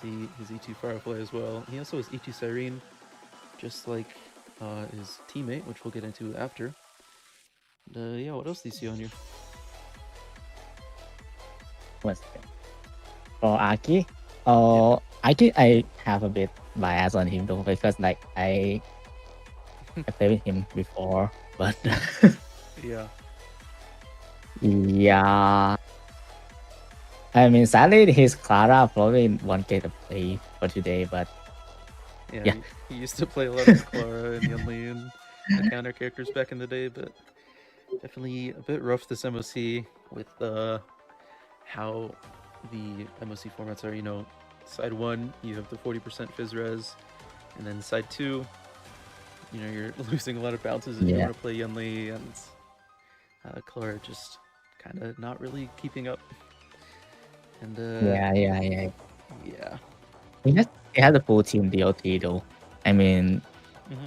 See his E2 Firefly as well. He also has E2 Siren, just like his teammate, which we'll get into after. And, yeah, what else do you see on you? What's it? For Arkeyy, Arkeyy, I have a bit bias on him though because like I played with him before, but Yeah. yeah. I mean, sadly, his Clara probably won't get a play for today, but Yeah, he used to play a lot of Clara and Yunli and the counter characters back in the day, but definitely a bit rough this MOC with how the MOC formats are. You know, side 1, you have the 40% Fizz Res, and then side 2, you know, you're losing a lot of bounces if you want to play Yunli, and Clara just kind of not really keeping up. And yeah. He has a full team DOT though. I mean,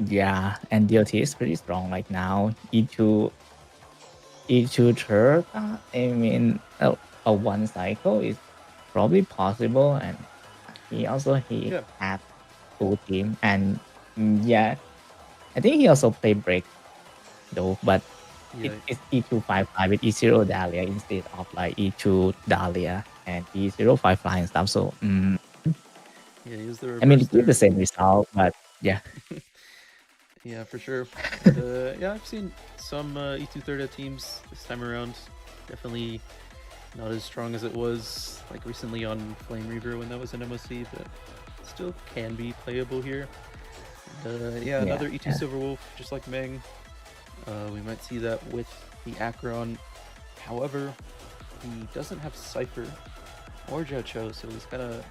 yeah, and DOT is pretty strong right now. E2 third, I mean, a one cycle is probably possible, and he had full team, and yeah, I think he also played break though, but it's E2 Firefly with E0 Dahlia instead of like E2 Dahlia and E0 Firefly and stuff. So yeah, he was the reverse. I mean, it's the same result, but yeah. Yeah, for sure. And, yeah, I've seen some E2 Third teams this time around. Definitely not as strong as it was like recently on Flame Reaver when that was an MOC, but still can be playable here. And, yeah, another E2 Silverwolf, just like Mang. We might see that with the Acheron. However, he doesn't have Cipher or Jocho, so he's kind of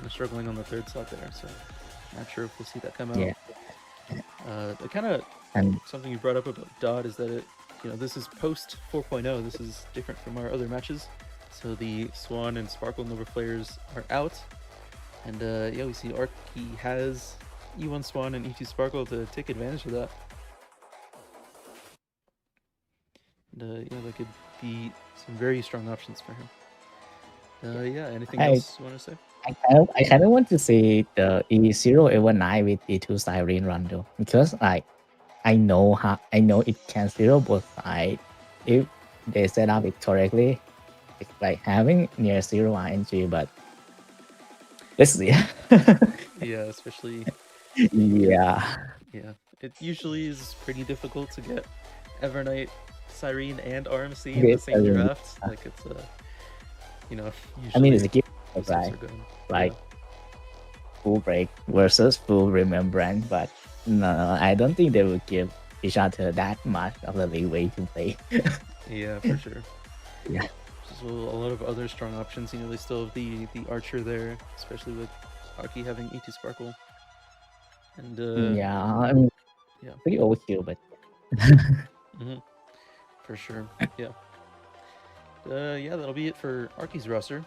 struggling on the third slot there. So not sure if we'll see that come out. The kind of something you brought up about Dot is that this is post 4.0. This is different from our other matches. So the Swan and Sparkle Nova players are out, and yeah, we see Arkeyy has E1 Swan and E2 Sparkle to take advantage of that. And yeah, that could be some very strong options for him. Yeah, anything else you want to say? I kind of want to see the E0 Evernight with E2 Siren run though, because like I know it can zero both sides if they set up it correctly. It's like having near zero RNG, but let's see. Yeah, especially. Yeah. It usually is pretty difficult to get Evernight, Siren, and RMC in the same draft. Like it's usually. I mean, it's a gift, right? Like full break versus full remembrance, but no, I don't think they will give each other that much of the leeway to play. Yeah, for sure. Yeah. There's a lot of other strong options. They still have the Archer there, especially with Arkeyy having E2 Sparkle. And yeah, I mean, pretty overkill, but for sure. Yeah. Yeah, that'll be it for Arkey's roster.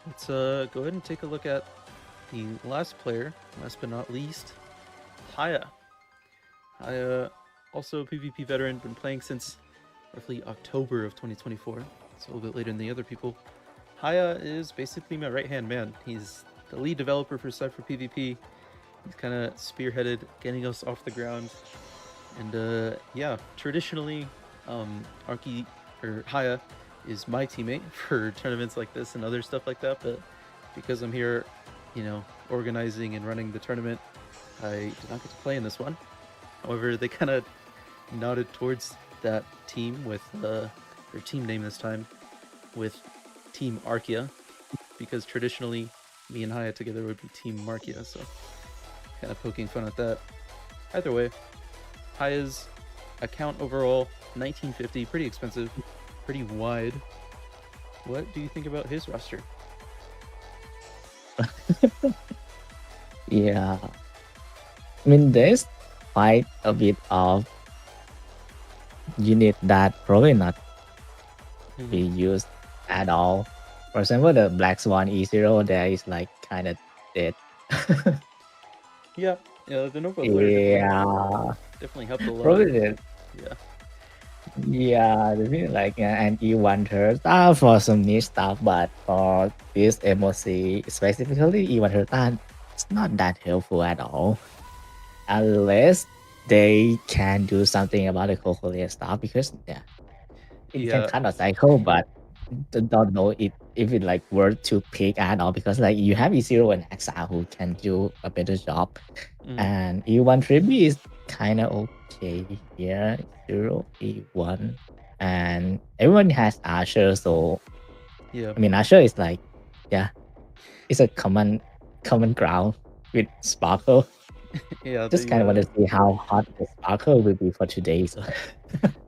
Let's go ahead and take a look at the last player, last but not least, HOYO. HOYO, also a PvP veteran, been playing since roughly October of 2024. It's a little bit later than the other people. HOYO is basically my right-hand man. He's the lead developer for Cipher PvP. He's kind of spearheaded getting us off the ground. And yeah, traditionally, Arkeyy, or HOYO, is my teammate for tournaments like this and other stuff like that, but because I'm here, organizing and running the tournament, I did not get to play in this one. However, they kind of nodded towards that team with their team name this time with Team Arkeyy, because traditionally me and HOYO together would be Team Markia, so kind of poking fun at that. Either way, HOYO's account overall 1950, pretty expensive, pretty wide. What do you think about his roster? Yeah, I mean, there's quite a bit of unit that probably not be used at all. For example, the Black Swan E0 there is like kind of dead. Yeah, the Nova Flare definitely helped a lot. Probably did. Yeah. Yeah, maybe like an E1 Herta for some niche stuff, but for this MOC specifically, E1 Herta, it's not that helpful at all. Unless they can do something about the Cocolia stuff, because it can Yeah, cut a cycle, but don't know if it like worth to pick at all, because like you have E0 and XR who can do a better job, mm, and E1 Tribby is kind of okay here. 0 E1, and everyone has Archer, so yeah, I mean Archer is like, yeah, it's a common ground with Sparkle. yeah. Just kind of want The to see how hot the Sparkle will be for today. So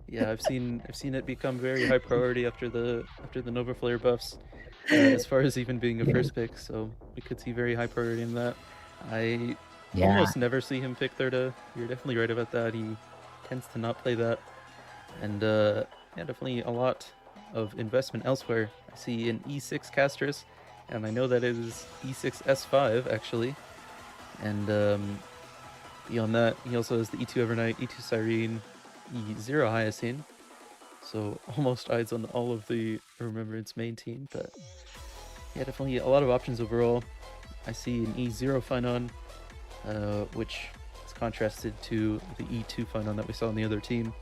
yeah, I've seen it become very high priority after the Nova Flare buffs, as far as even being a yeah, first pick. So we could see very high priority in that. I yeah, almost never see him pick Herta. You're definitely right about that. He tends to not play that, and yeah, definitely a lot of investment elsewhere. I see an E6 Castris, and I know that it is E6 S5 actually, and beyond that, he also has the E2 Evernight, E2 Cyrene, E0 Hyacine. So almost eyes on all of the Remembrance main team, but yeah, definitely a lot of options overall. I see an E0 Phynon, which is contrasted to the E2 Phynon that we saw on the other team.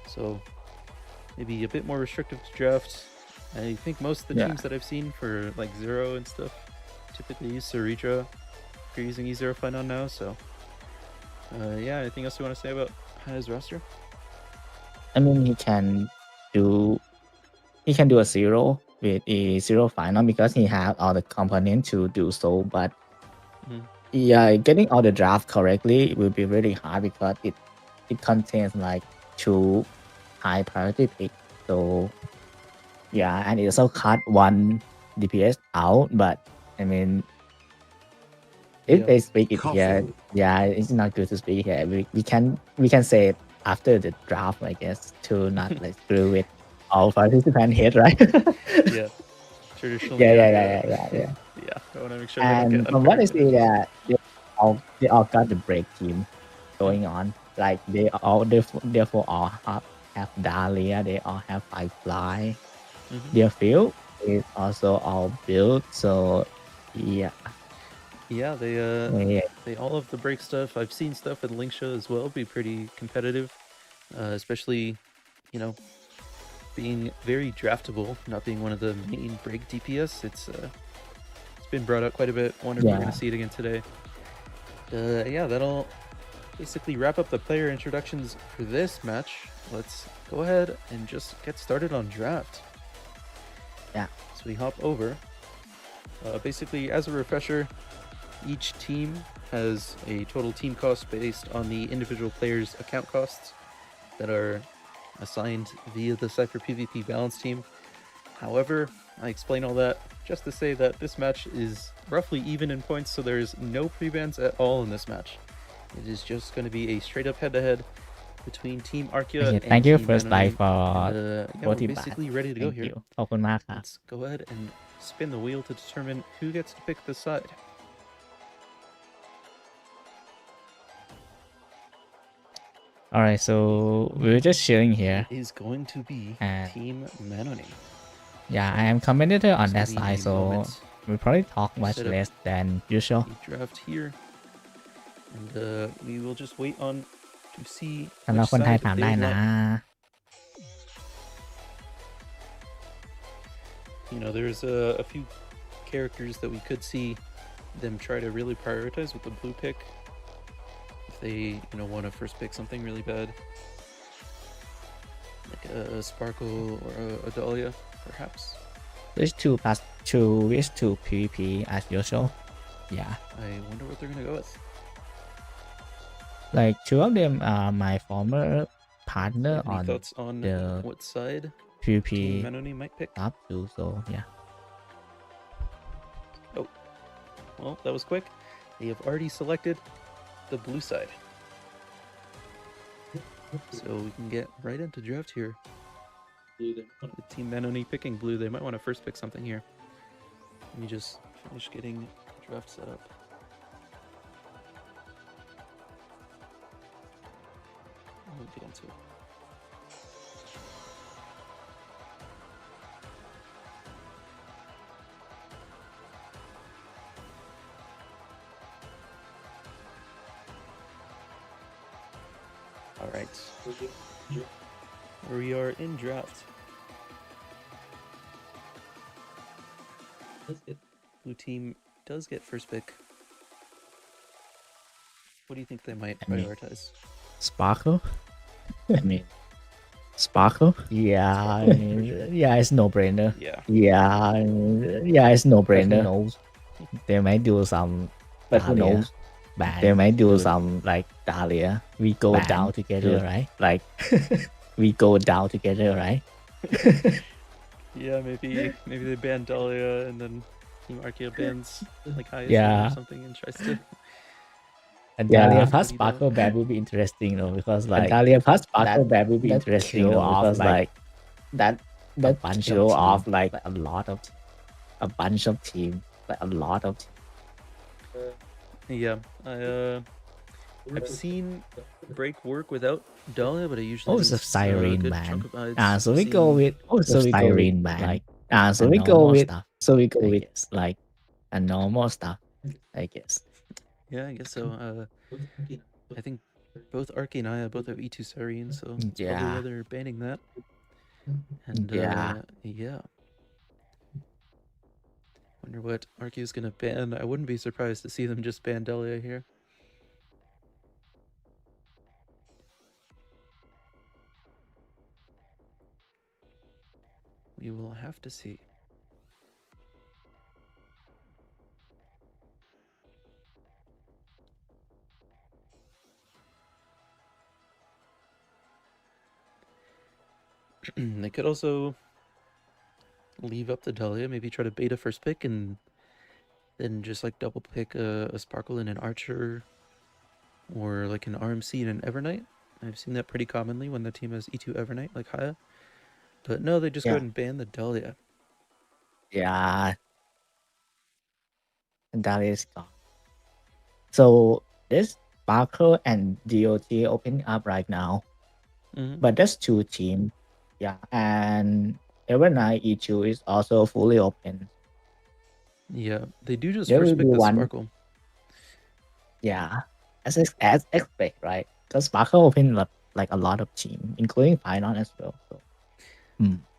So maybe a bit more restrictive to draft. I think most of the yeah. teams that I've seen for like Zero and stuff typically use Saritra if you're using E0 Phynon now. So yeah, anything else you want to say about his roster? I mean, do he can do a 0 with a 0 final because he has all the components to do so, but Mhm. yeah, getting all the draft correctly will be really hard because it contains like 2 high priority picks. So yeah, and it also cut 1 DPS out, but I mean, if Yeah, they speak it here, yeah, it's not good to speak here. We can say it after the draft, I guess, to not like screw with all participant hit, right? yeah. Traditionally Yeah, yeah, accurate. yeah, yeah, yeah, yeah. Yeah, I want to make sure they don't get And from what unfair I see advantages. that they all got the break team Mm, going on. Like therefore all have Dahlia, they all have Firefly. mhm. Their field is also all built. So yeah, Yeah, yeah, they all have the break stuff. I've seen stuff in Linksha as well be pretty competitive, especially, you know, being very draftable, not being one of the main break DPS. It's been brought up quite a bit. Wonder if we're yeah. gonna see it again today. Yeah, that'll basically wrap up the player introductions for this match. Let's go ahead and just get started on draft. Yeah. So we hop over. Basically, as a refresher, each team has a total team cost based on the individual players' account costs that are assigned via the Cipher PvP balance team. However, I explain all that just to say that this match is roughly even in points, so there's no pre-bans at all in this match. It is just going to be a straight-up head-to-head between Team Arkeyy Okay, and thank you Team first live Anony. for And yeah, we're 40 บาท basically ready to go thank here. you ขอบคุณมากครับ Let's go ahead and spin the wheel to determine who gets to pick the side. Alright, so we're just chilling here. It is going to be And Team Anony. yeah, I am commentator on Just that give me side, a so moment we probably talk to much set up less than usual. the draft here, and we will just wait on to see สำหรับ which คนไทย side ถาม they ได้นะ lie. You know, there's a few characters that we could see them try to really prioritize with the blue pick if they, you know, want to first pick something really bad, like a Sparkle or a Dahlia, perhaps. Wish 2 plus 2 wish 2 PvP as usual. Yeah, I wonder what they're gonna go with. like 2 of them are my former Do you partner have any on thoughts on the what side PvP Team Anony might pick? stuff too, so yeah. Oh, well, that was quick. They have already selected the blue side. So we can get right into draft here. With Team Anony picking blue, they might want to first pick something here. Let me just finish getting the draft set up. We'll get into it. All right. We are in draft. Blue team does get first pick. What do you think they might prioritize? Sparkle? I mean, Sparkle? yeah, I mean, yeah, it's no brainer. Yeah. Yeah, it's no brainer. Who knows? They might do some, but who knows? They might do some like Dahlia. We go down together, right? Like we go down together, right? Yeah, maybe they ban Dahlia and then Team Arkeyy bans like HSR Yeah. or something and tries to. And Dahlia plus Sparkle Bad would be interesting, because like Dahlia plus Sparkle Bad would be interesting, because like that bunch show off like a bunch of team, like a lot of. Yeah, I've seen break work without Dahlia, but I usually It's a lose Siren good Man. chunk of odds So we seeing- go with Siren Man. Like so we go with like a normal stuff, I guess. Yeah, I guess so. I think both Arkeyy and Aya both have E2 Siren, so it's probably Yeah. why they're banning that. And Yeah. Wonder what Arkeyy is gonna ban. I wouldn't be surprised to see them just ban Dahlia here. We will have to see. They could also leave up the Dahlia, maybe try to beta first pick and then just like double pick a Sparkle and an Archer, or like an RMC and an Evernight. I've seen that pretty commonly when the team has E2 Evernight, like Haya. But no, they just go ahead and ban the Dahlia. Yeah. And Dahlia is gone. So this Sparkle and DOT opening up right now. But that's two teams. Yeah. And Evernight E2 is also fully open. Yeah, they do just There first will pick be the one- Sparkle. Yeah. As expect, right? Because Sparkle opened like a lot of teams, including Finon as well. So.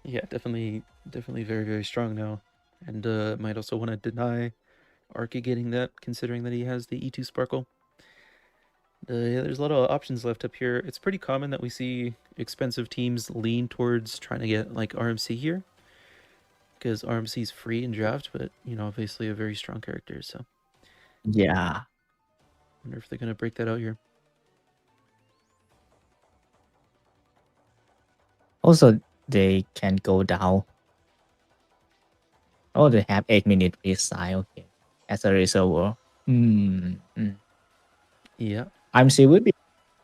Yeah, definitely very, very strong now. And might also want to deny Arkeyy getting that, considering that he has the E2 Sparkle. Yeah, there's a lot of options left up here. It's pretty common that we see expensive teams lean towards trying to get like RMC here, because RMC is free in draft, but obviously a very strong character. So yeah, wonder if they're gonna break that out here. Also, they can go down. Oh, they have 8 minutes side. Okay, as a reservoir. Yeah. RMC would be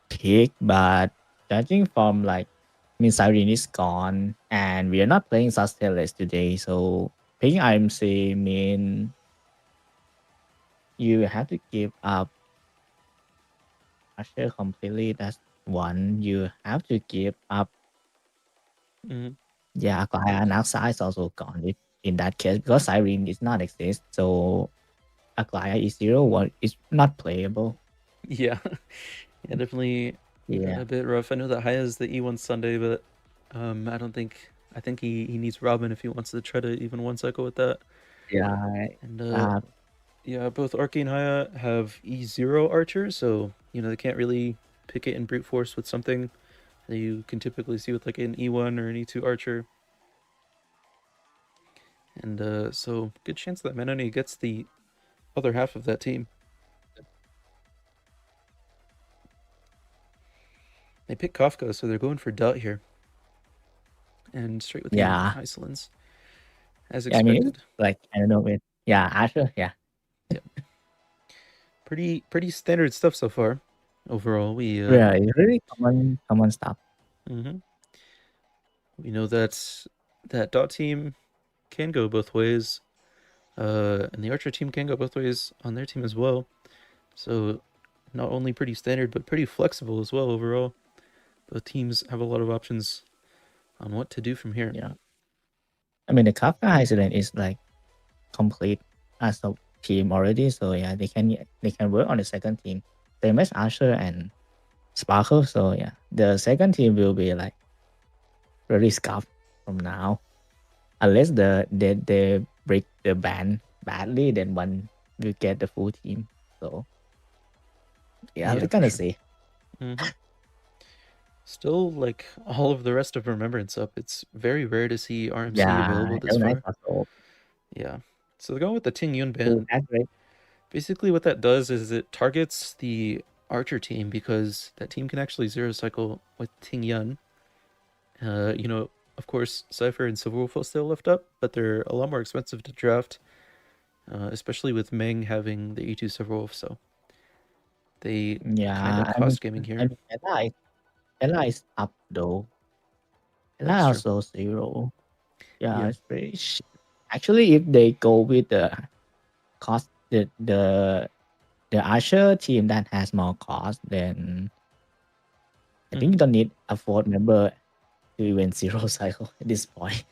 pick, but judging from Siren is gone, and we are not playing Sustainless today, so picking RMC mean you have to give up Asher completely. That's one. You have to give up. Yeah, Aglaia and outside is also gone in that case, because Siren is not exist, so Aglaia is 0-1 is not playable. Yeah. Yeah, definitely a bit rough. I know that Haya is the E1 Sunday, but I think he needs Robin if he wants to try to even one cycle with that. Yeah. And yeah, both Arkeyy and Haya have E0 archers, so they can't really pick it in brute force with something that you can typically see with like an E1 or an E2 archer. And so good chance that Anony gets the other half of that team. They pick Kafka, so they're going for Dot here. And straight with the Icelands. As expected. I mean, I don't know. Asher, yeah. Pretty standard stuff so far. Overall, it's really common stuff. We know that Dot team can go both ways. And the Archer team can go both ways on their team as well. So not only pretty standard, but pretty flexible as well overall. Both teams have a lot of options on what to do from here. Yeah. I mean, the Kafka Iceland is complete as a team already, so yeah, they can work on the second team. Same as Asher and Sparkle. So yeah, the second team will be like really scuffed from now, unless they break the ban badly, then one will get the full team. So yeah, we're for gonna sure. see. Still, like all of the rest of Remembrance up, it's very rare to see RMC Yeah, available this Evernight far. also. Yeah. So they're going with the Ting Yun Oh, ban. that's great. Basically, what that does is it targets the Archer team because that team can actually zero cycle with Ting Yun. You know, of course, Cipher and Silverwolf will still lift up, but they're a lot more expensive to draft, especially with Mang having the E2 Silverwolf. So they kind Yeah, of cost gaming here. I mean, Ella is up though. Ella That's true. also 0. Yeah, Yeah. it's pretty shit. Actually, if they go with the cost, the Archer team that has more cost, then I think you don't need a fourth member to even zero cycle at this point.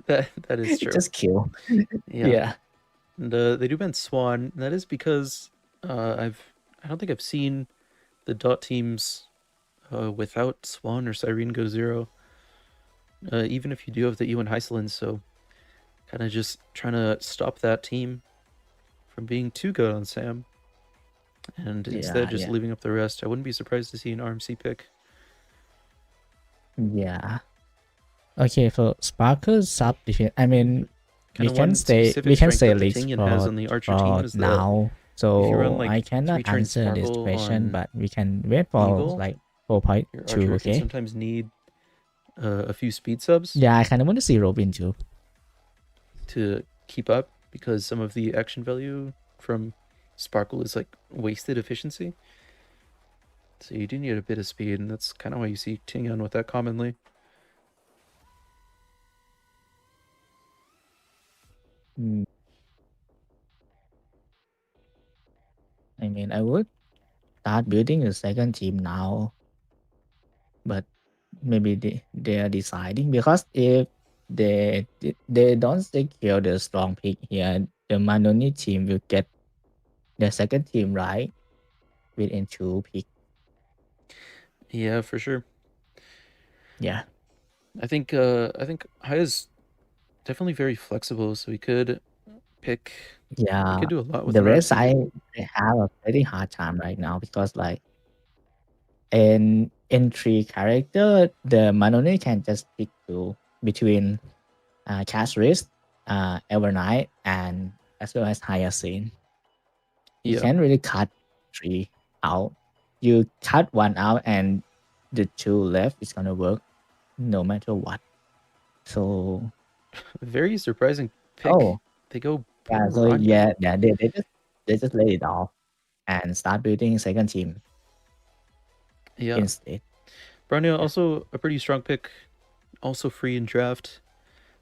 That is true. Just kill. Yeah. Yeah. And they do ban Swan. And that is because I don't think I've seen the dot teams without Swan or Cyrene go 0. Even if you do have the Ewan Heiselin, so kind of just trying to stop that team from being too good on Sam. And instead just leaving up the rest. I wouldn't be surprised to see an RMC pick. Yeah. Okay, for Sparkle sub defense, I mean, we Kinda can one say specific strength that the leaks Tingyun has on the Archer team is that now. if you run So like I cannot 3 turn answer this Sparkle question, on but we can wait for Eagle, like your 4.2. Archer can Okay. sometimes need a few speed subs Yeah, I kind of want to see Robin too. to keep up because some of the action value from Sparkle is like wasted efficiency. So you do need a bit of speed, and that's kind of why you see Tingyun with that commonly. I mean, I would start building a second team now, but maybe they are deciding, because if they don't secure the strong pick here, the Manoni team will get the second team right within 2 picks. Yeah, for sure. Yeah. I think Haya's definitely very flexible, so he could pick. Yeah, he could do a lot with the an rest RMC. I have a very hard time right now, because like in 3 character, the Manoni can just pick between Cashris, Evernight, and as well as Hyacinth. You can't really cut 3 out. You cut 1 out and the 2 left is gonna work no matter what. So Very surprising pick. They go yeah, so Bronya. they just let it off and start building second team instead. Bronya also a pretty strong pick, also free in draft.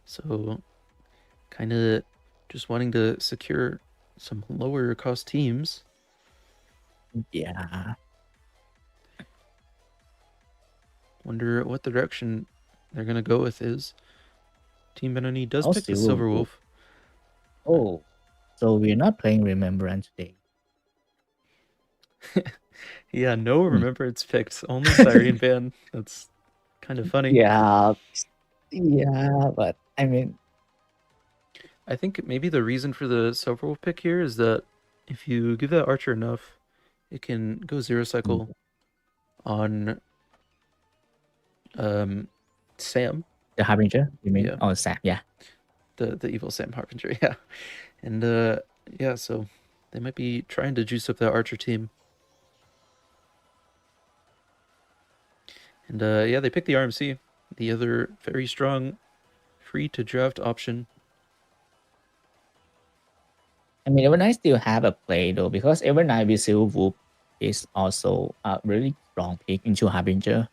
So kind of just wanting to secure some lower cost teams. Yeah. Wonder what direction they're gonna go with is. Team Benoni does pick the Silverwolf. Oh, so we're not playing Remembrance today. Yeah, no Remembrance picked. Only Siren ban. That's kind of funny. Yeah, but I mean, I think maybe the reason for the Silverwolf pick here is that if you give that Archer enough, it can go 0 cycle on Sam. The Harbinger, you mean? Yeah. Oh, Sam, yeah. The evil Sam Harbinger, yeah. And yeah, so they might be trying to juice up that Archer team. And yeah, they picked the RMC, the other very strong free to draft option. I mean, Evernight still have a play though, because Evernight with Silverwolf is also a really strong pick into Harbinger.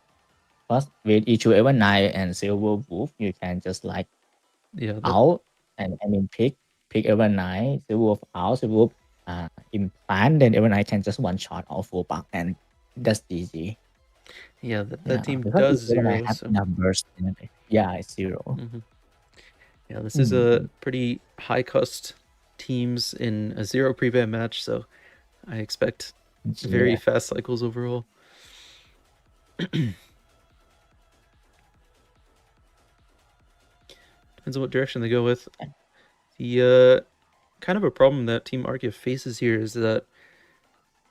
Plus, with each Evernight and Silverwolf, you can just like out and I mean pick Evernight, Silverwolf out, Silverwolf implant, then Evernight can just one shot all 4 buck, and that's easy. Yeah, that team does 0. So. Numbers, yeah, it's 0. Yeah, this is a pretty high cost teams in a 0 pre-ban match, so I expect very fast cycles overall. Depends on what direction they go with. The kind of a problem that Team Arkeyy faces here is that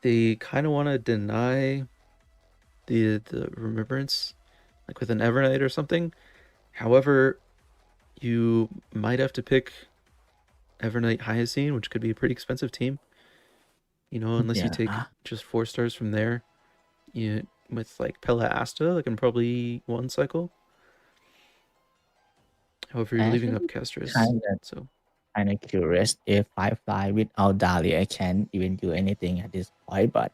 they kind of want to deny the remembrance, like with an Evernight or something. However, you might have to pick Evernight Hyacine, which could be a pretty expensive team. You know, unless you take just 4 stars from there. With like Pella Asta, that can probably one cycle. However, you're leaving up Castris. Kind of curious if Firefly without Dahlia can even do anything at this point, but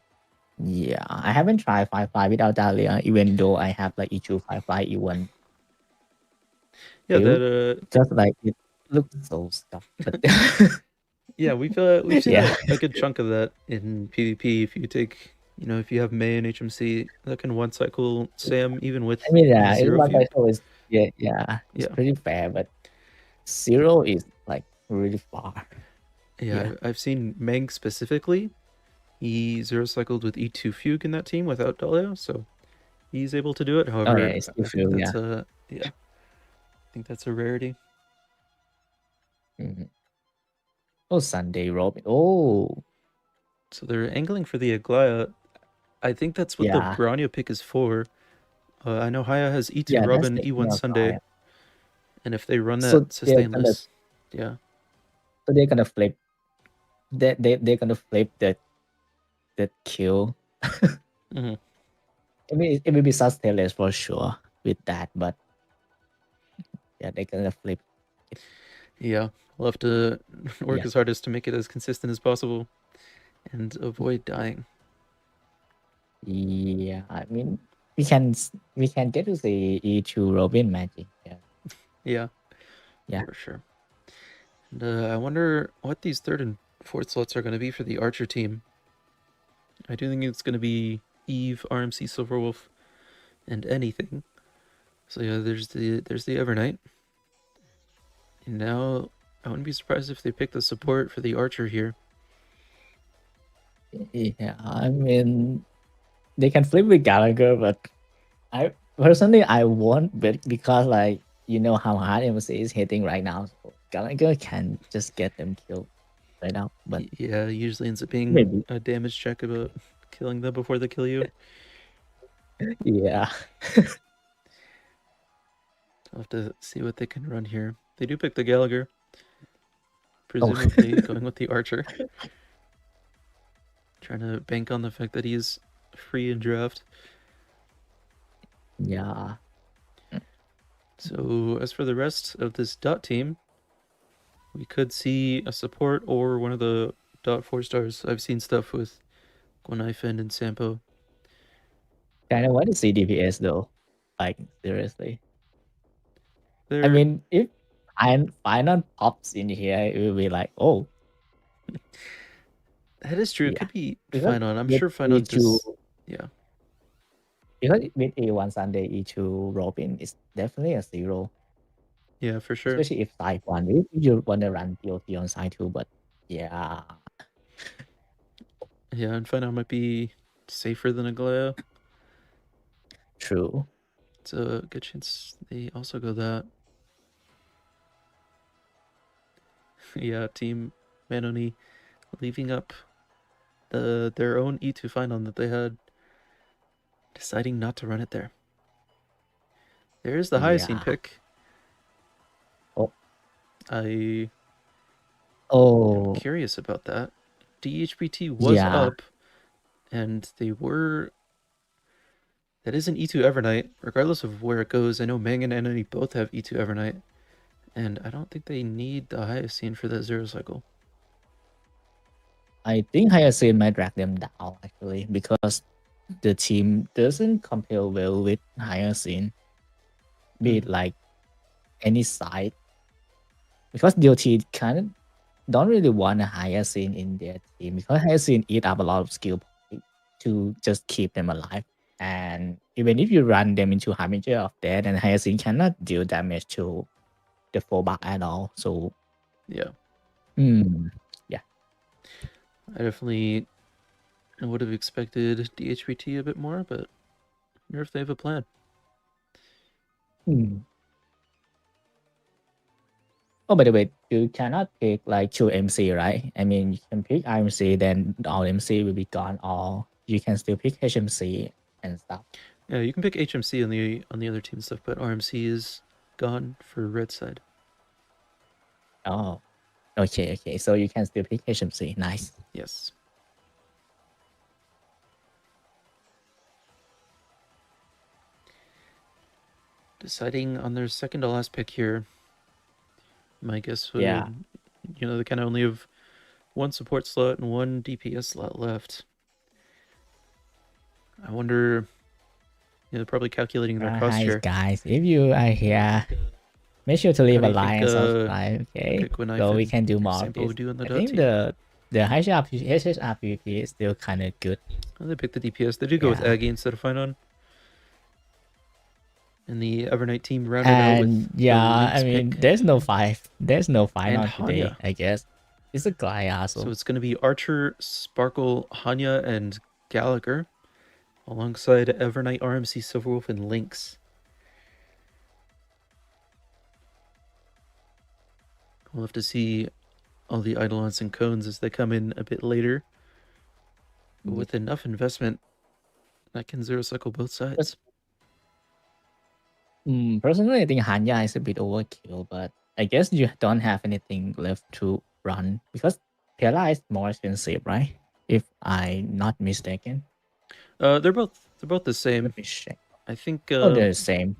yeah, I haven't tried Firefly without Dahlia, even though I have like E2 Firefly E1. Yeah, that just like it looks so stuff. But yeah, we've seen a good chunk of that in PvP. If you take, you know, if you have May and HMC, that can one cycle Sam even with. I mean, yeah, it's one cycle is it's pretty fair, but 0 is like really far. Yeah, I've seen Mang specifically. He 0 cycled with E2 Fugue in that team without Dahlia, so he's able to do it. However, I think that's a rarity. Oh, Sunday Robin. Oh, so they're angling for the Aglaia. I think that's what the Piranha pick is for. I know Haya has E2 Robin, E1 Sunday, and if they run that sustainless, so they're gonna flip. They're gonna flip that kill. Mm-hmm. It will be sustainless for sure with that, but yeah, they're gonna flip. Yeah, we'll have to work as hard as to make it as consistent as possible and avoid dying. Yeah, I mean, we can get to see E2 Robin magic. Yeah, for sure. And I wonder what these 3rd and 4th slots are going to be for the Archer team. I do think it's going to be Eve, RMC, Silverwolf, and anything. So yeah, there's the Evernight. And now I wouldn't be surprised if they pick the support for the Archer here. Yeah, I mean, they can flip with Gallagher, but I personally won't, but because like you know how hard MC is hitting right now, so Gallagher can just get them killed right now. But yeah, it usually ends up being a damage check about killing them before they kill you. Yeah. I'll have to see what they can run here. They do pick the Gallagher. Presumably going with the Archer. Trying to bank on the fact that he's free in draft. Yeah. So as for the rest of this dot team, we could see a support or one of the dot 4 stars. I've seen stuff with Guanaifen and Sampo. Kind of want to see DPS though. Like seriously. I mean, if Final pops in here, it will be like, oh. That is true. It could be Final. I'm sure Final just... Yeah. Because with E1 Sunday, E2 Robin is definitely a 0. Yeah, for sure. Especially if side 1, if you want to run POT on side 2, but yeah. Yeah, and Final might be safer than Aglaia. True. It's a good chance they also go that. Yeah, Team Anony leaving up their own E2 final that they had, deciding not to run it there. There's the Hyacine pick. Oh. I'm curious about that. DHBT was up, and they were... That is an E2 Evernight, regardless of where it goes. I know Mang and Anony both have E2 Evernight, and I don't think they need the Hyacine for that 0 cycle. I think Hyacine might drag them down, actually, because the team doesn't compare well with Hyacine, be it like any side. Because DOT kind of don't really want a Hyacine in their team, because Hyacine eat up a lot of skill to just keep them alive. And even if you run them into Harbinger of Death, and Hyacine cannot deal damage to the fullback at all. So yeah. Yeah. I definitely would have expected DHBT a bit more, but wonder if they have a plan. Oh, by the way, you cannot pick like 2 MC, right? I mean, you can pick IMC, then all MC will be gone, or you can still pick HMC and stuff. Yeah, you can pick HMC on the other team stuff, but RMC is gone for red side. Oh, okay. So you can still pick HMC. Nice. Yes. Deciding on their second to last pick here. My guess would, you know, they kind of only have one support slot and one DPS slot left. I wonder, you know, they're probably calculating their cost Hi share. guys, if you are here, make sure to leave a like and subscribe, okay? So we can do more of this. I think the HSR PvP is still kind of good. Oh, they picked the DPS. They did go with Aglaia instead of Finon. And the Evernight team rounded out with I mean, pick. There's no fight on today, I guess. It's Aglaia, so it's going to be Archer, Sparkle, Hanya, and Gallagher, alongside Evernight, RMC, Silverwolf, and Lynx. We'll have to see all the Eidolons and Cones as they come in a bit later. But with enough investment, that can zero cycle both sides. Personally, I think Hanya is a bit overkill, but I guess you don't have anything left to run because Pela is more expensive, right? If I'm not mistaken. They're both the same. Let me check. I think. They're the same.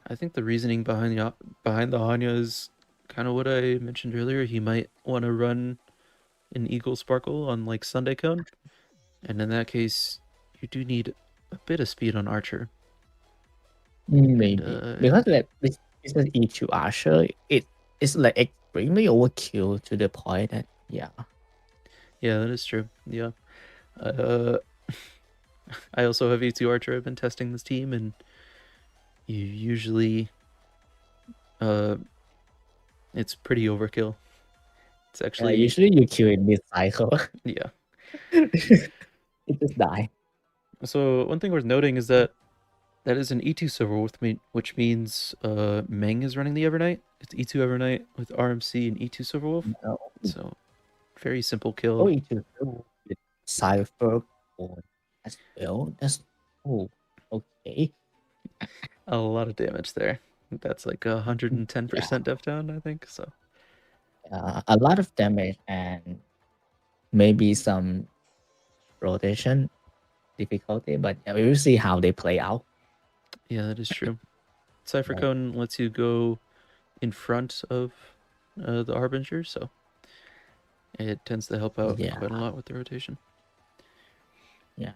I think the reasoning behind the Hanya is kind of what I mentioned earlier. He might want to run an Eagle Sparkle on like Sunday Cone, and in that case, you do need a bit of speed on Archer. Maybe because like this is an E2 Archer, it is like extremely overkill to the point that yeah, that is true. Yeah, I also have E2 Archer. I've been testing this team, and you usually it's pretty overkill. It's actually usually you kill in mid-cycle. Yeah. It just die. So one thing worth noting is that is an E2 Silverwolf, which means Mang is running the Evernight. It's E2 Evernight with RMC and E2 Silverwolf. No. So very simple kill. Oh, E2 with Cipher as well. That's okay. A lot of damage there. That's like 110% def down, I think. So a lot of damage and maybe some rotation difficulty, but we will see how they play out. Yeah, that is true. Cipher Cone lets you go in front of the Harbinger, so it tends to help out quite a lot with the rotation. Yeah.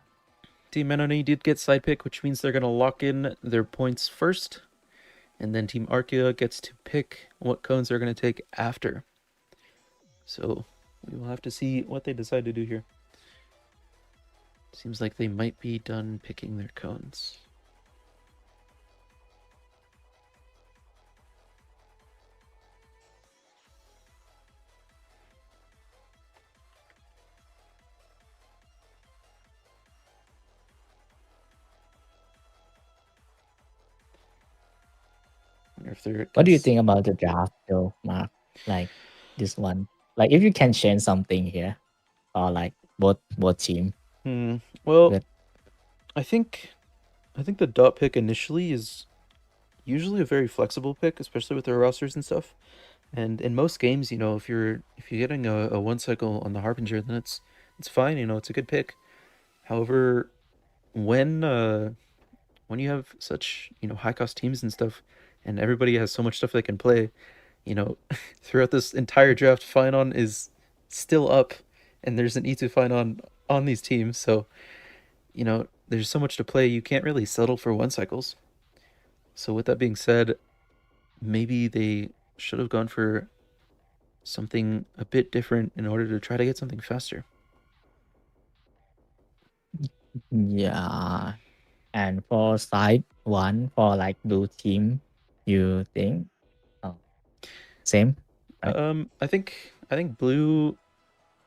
Team Anony did get side pick, which means they're going to lock in their points first, and then Team Arkeyy gets to pick what cones they're going to take after. So we will have to see what they decide to do here. Seems like they might be done picking their cones. What do you think about the draft though, Mark? Like this one, like if you can change something here, or like both team. Well, I think the dot pick initially is usually a very flexible pick, especially with their rosters and stuff. And in most games, you know, if you're getting a one cycle on the Harbinger, then it's fine. You know, it's a good pick. However, when you have such, you know, high cost teams and stuff, and everybody has so much stuff they can play, you know, throughout this entire draft, Finon is still up, and there's an E2 Finon on these teams, so, you know, there's so much to play, you can't really settle for one cycles. So with that being said, maybe they should have gone for something a bit different in order to try to get something faster. Yeah. And for side one, for like blue team, you think same? Right? I think blue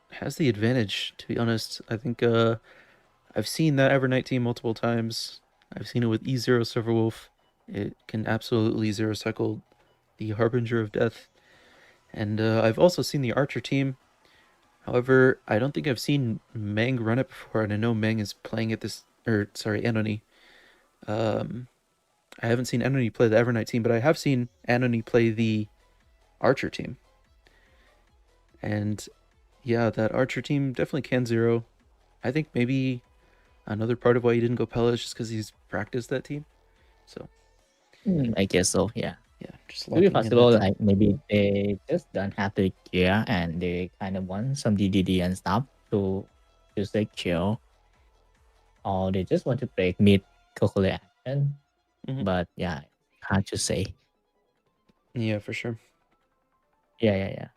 has the advantage, to be honest. I think I've seen that Evernight team multiple times. I've seen it with E0 Silverwolf. It can absolutely zero cycle the Harbinger of Death. And I've also seen the Archer team. However, I don't think I've seen Mang run it before, and I know Mang is playing at this, Anony. I haven't seen Anony play the Evernight team, but I have seen Anony play the Archer team. And yeah, that Archer team definitely can zero. I think maybe another part of why he didn't go Pella is just because he's practiced that team. So I guess so, yeah. yeah, just Could be locking in possible, that team. like maybe they just don't have the gear and they kind of want some DDD and stuff to secure, or they just want to break mid calculate action. But yeah, hard to say. Yeah, for sure. Yeah.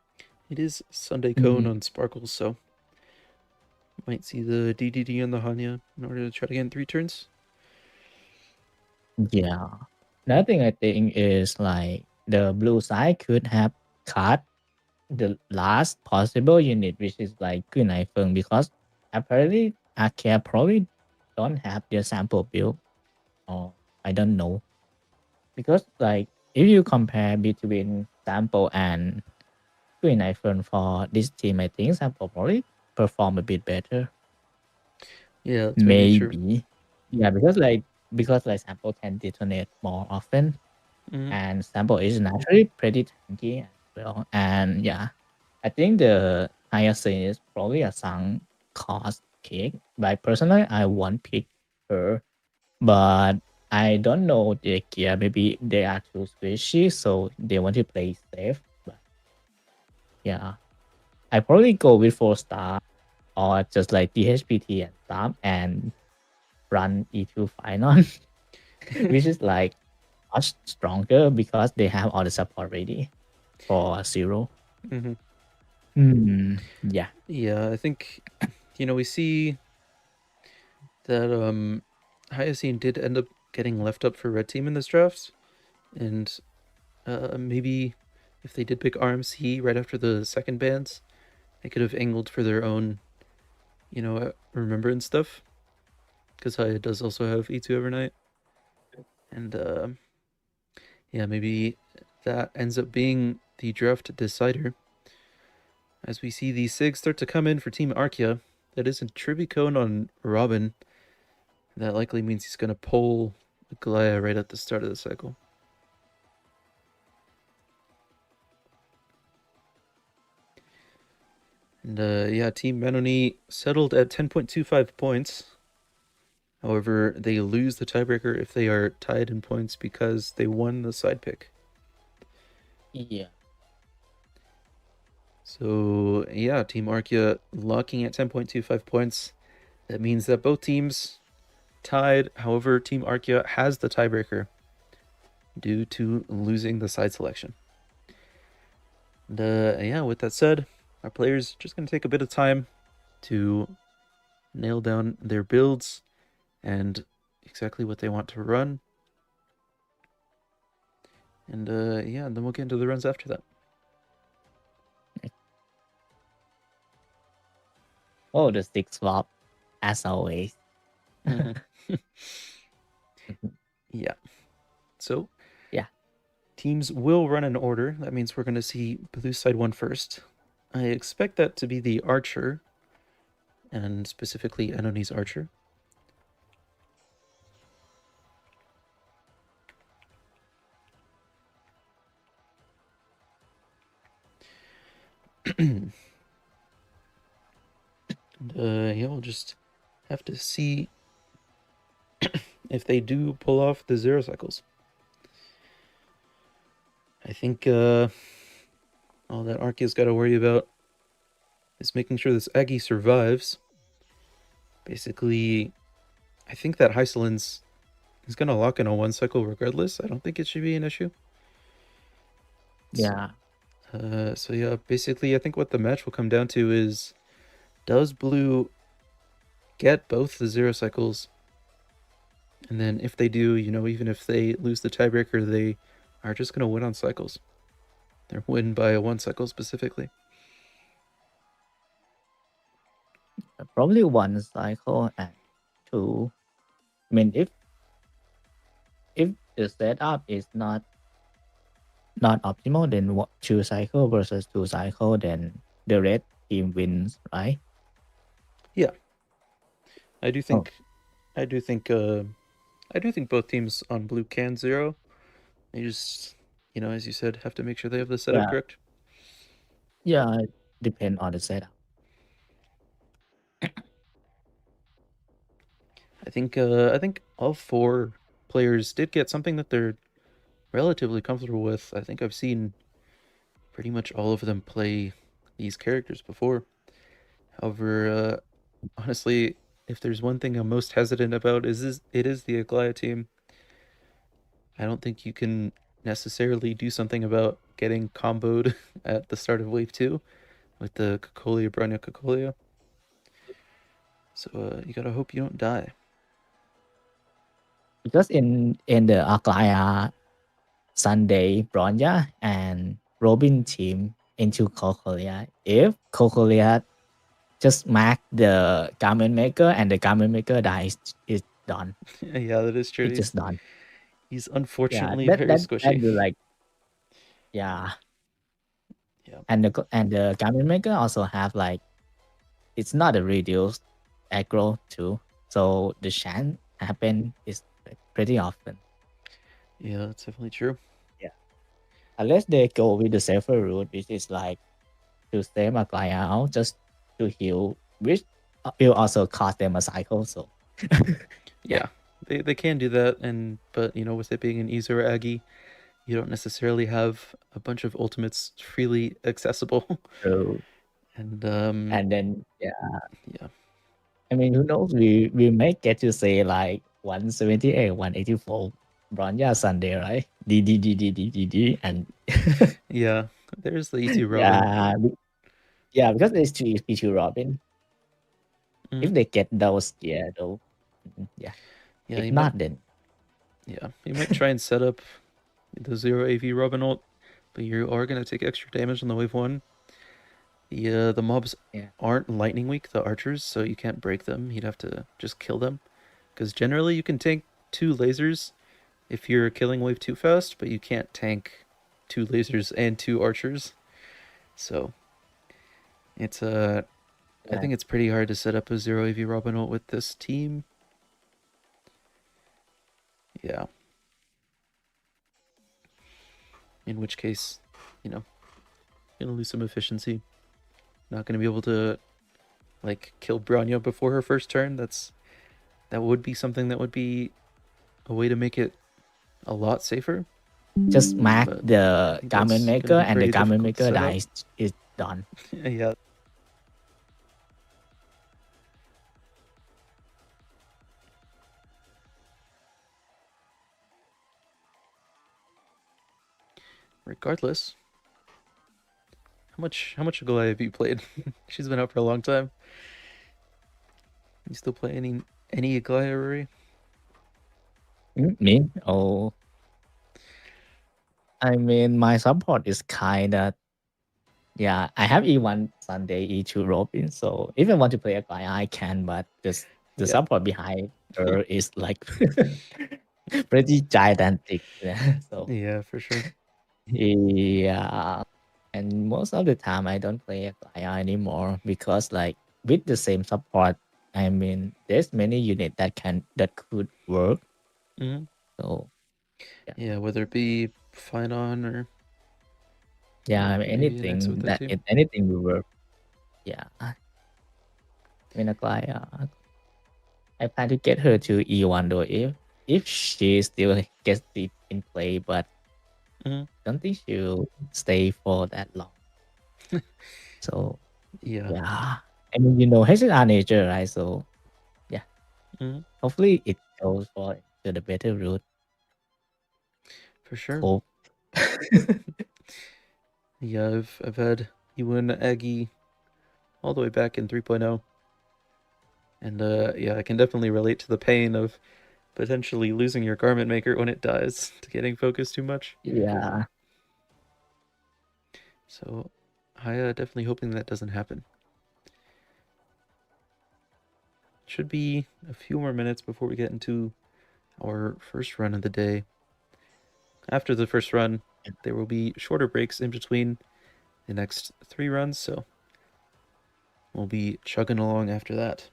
It is Sunday Cone on Sparkles, so might see the DDD on the Hanya in order to try to get in 3 turns. Yeah. Another thing I think is like the blue side could have cut the last possible unit, which is like Kunai Feng, because apparently Arkeyy probably don't have their sample build, or I don't know. Because like if you compare between sample and Kunai Feng for this team, I think sample probably perform a bit better. Yeah, that's maybe true. Yeah, because sample can detonate more often, and sample is naturally pretty tanky as well. And yeah, I think the highest thing is probably a sunk cost pick. But personally, I won't pick her, but I don't know their gear. Maybe they are too squishy, so they want to play safe. But yeah, I probably go with 4-star or just like DHPT and stuff and run E2 Finon, which is like much stronger because they have all the support ready for 0. Yeah. Yeah, I think, we see that Hyacinth did end up getting left up for red team in this draft. And maybe if they did pick RMC right after the second bans, they could have angled for their own, remembrance stuff. Because Hya does also have E2 Evernight. And yeah, maybe that ends up being the draft decider. As we see the SIG start to come in for Team Arkeyy, that is a Tribicone on Robin. That likely means he's going to pull Aglaia right at the start of the cycle. And yeah, Team Anony settled at 10.25 points. However, they lose the tiebreaker if they are tied in points because they won the side pick. Yeah. So yeah, Team Arkeyy locking at 10.25 points. That means that both teams tied. However, Team Arkeyy has the tiebreaker due to losing the side selection. And yeah, with that said, our players just going to take a bit of time to nail down their builds and exactly what they want to run. And yeah, and then we'll get into the runs after that. Oh, the stick swap, as always. Yeah. So, yeah, teams will run in order. That means we're going to see blue side 1 first. I expect that to be the Archer, and specifically Anony's Archer. And yeah, we'll just have to see if they do pull off the 0 cycles. I think all that Arkey's got to worry about is making sure this Aggie survives. Basically, I think that Hycelin's is going to lock in a 1 cycle regardless. I don't think it should be an issue. Yeah. So yeah, basically I think what the match will come down to is, does blue get both the 0 cycles? And then if they do, even if they lose the tiebreaker, they are just going to win on cycles. They're win by a 1 cycle specifically. Probably 1 cycle and 2. I mean, if if the setup is not optimal, then what 2 cycle versus 2 cycle, then the red team wins, right? Yeah, I do Oh, think I do think both teams on blue can zero. They just, as you said, have to make sure they have the setup yeah, correct. yeah, depend on the setup. I think all four players did get something that they're relatively comfortable with. I think I've seen pretty much all of them play these characters before. However, honestly, if there's one thing I'm most hesitant about, it is the Aglaia team. I don't think you can necessarily do something about getting comboed at the start of wave 2 with the Cocolia Bronya Cocolia. So you gotta hope you don't die. Because in the Aglaia Sunday Bronya and Robin team into Cocolia, if Cocolia just mark the garment maker and the garment maker dies, it's done. Yeah, that is true. It's just done. He's Yeah, unfortunately that very that squishy. be like, yeah. Yeah. And the garment maker also have like, it's not a reduced aggro too, so the chance happen is pretty often. Yeah, that's definitely true. Yeah, unless they go with the safer route, which is like to save Aglaia out just to heal, which will also cost them a cycle. So Yeah, they can do that, but with it being an Ezra Aggie, you don't necessarily have a bunch of ultimates freely accessible. true. And then yeah, I mean, who knows? We may get to say like 178, 184 Bronya Sunday, right? D, and yeah. There's the E2 Robin. yeah, because it's E2 Robin. Mhm. If they get those, though, yeah. Yeah, If you not, then might try and set up the 0 AV Robin ult, but you are gonna take extra damage on the wave 1. The mobs yeah, aren't lightning weak, the archers, so you can't break them. You'd have to just kill them, because generally you can tank 2 lasers if you're killing wave 2 fast, but you can't tank 2 lasers and 2 archers. So it's I think it's pretty hard to set up a 0 AV Robin ult with this team. Yeah. In which case, gonna lose some efficiency. Not gonna be able to kill Bronya before her first turn. That would be something that would be a way to make it a lot safer. just mark But the garment maker and the garment maker dies, it's done. Yeah. Regardless, how much Aglaia have you played? She's been out for a long time. You still play any Aglaia, Rory? Me? Oh, I mean, my support is kind of, yeah, I have E1 Sunday, E2 Robin, so if I want to play a guy, I can, but the support behind her is like pretty gigantic. So Yeah, for sure. yeah, and most of the time I don't play Aglaia anymore because like with the same support, I mean, there's many units that could work. Mm-hmm. So yeah, whether it be Finon or yeah, maybe an X with the team. anything will work. Yeah, I mean, Aglaia, I plan to get her to E1 though if she still gets deep in play, but don't think she'll stay for that long. So Yeah. I mean, HSR nature, right? So yeah, Mhm. hopefully it goes for to the better route. For sure. Hope. Yeah, I've had Ewan Aggie all the way back in 3.0. And yeah, I can definitely relate to the pain of potentially losing your garment maker when it dies to getting focused too much. Yeah. So I definitely hoping that doesn't happen. Should be a few more minutes before we get into our first run of the day. After the first run, there will be shorter breaks in between the next 3 runs, so we'll be chugging along after that.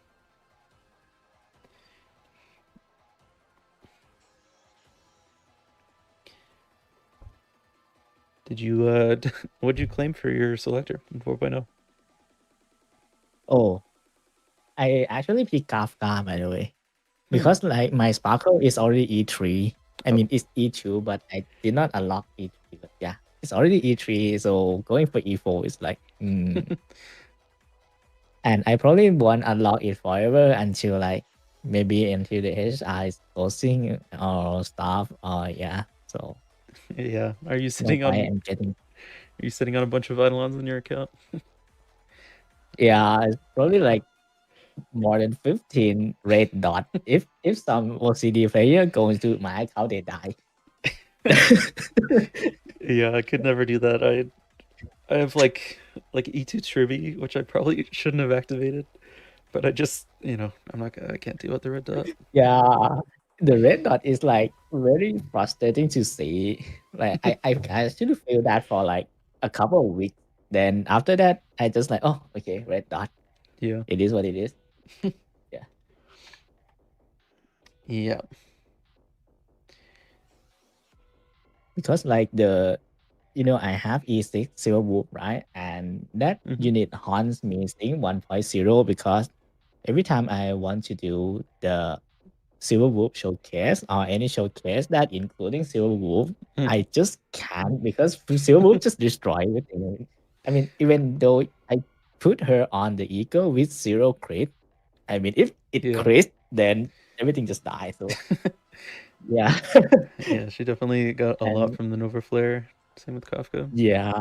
Did you what'd you claim for your selector in 4.0? Oh, I actually picked Kafka, by the way, because like my Sparkle is already E3. I mean, it's E2, but I did not unlock E3. But yeah, it's already E3, so going for E4 is like, and I probably won't unlock it forever until like maybe until the HSR is closing or stuff. Yeah, so Yeah. Are you that's sitting why on I'm getting. Are you sitting on a bunch of Eidolons in your account? Yeah, it's probably like more than 15 red dot. If some OCD player goes to my account, they die. Yeah, I could never do that. I have like E2 Trivy, which I probably shouldn't have activated, but I just, I can't deal with the red dot. Yeah, the red dot is like very frustrating to see. Like I actually feel that for like a couple of weeks. Then after that, I just like, oh, okay, red dot. Yeah. It is what it is. Yeah. Yeah. Because like I have E6 Silver Wolf, right? And that unit haunts me seeing 1.0 because every time I want to do the Silver Wolf showcase or any showcase that including Silver Wolf, I just can't because Silver Wolf just destroy everything. I mean, even though I put her on the eco with 0 crit, I mean, if it crits, then everything just dies. So yeah. Yeah, she definitely got a lot from the Nova Flare. Same with Kafka. Yeah,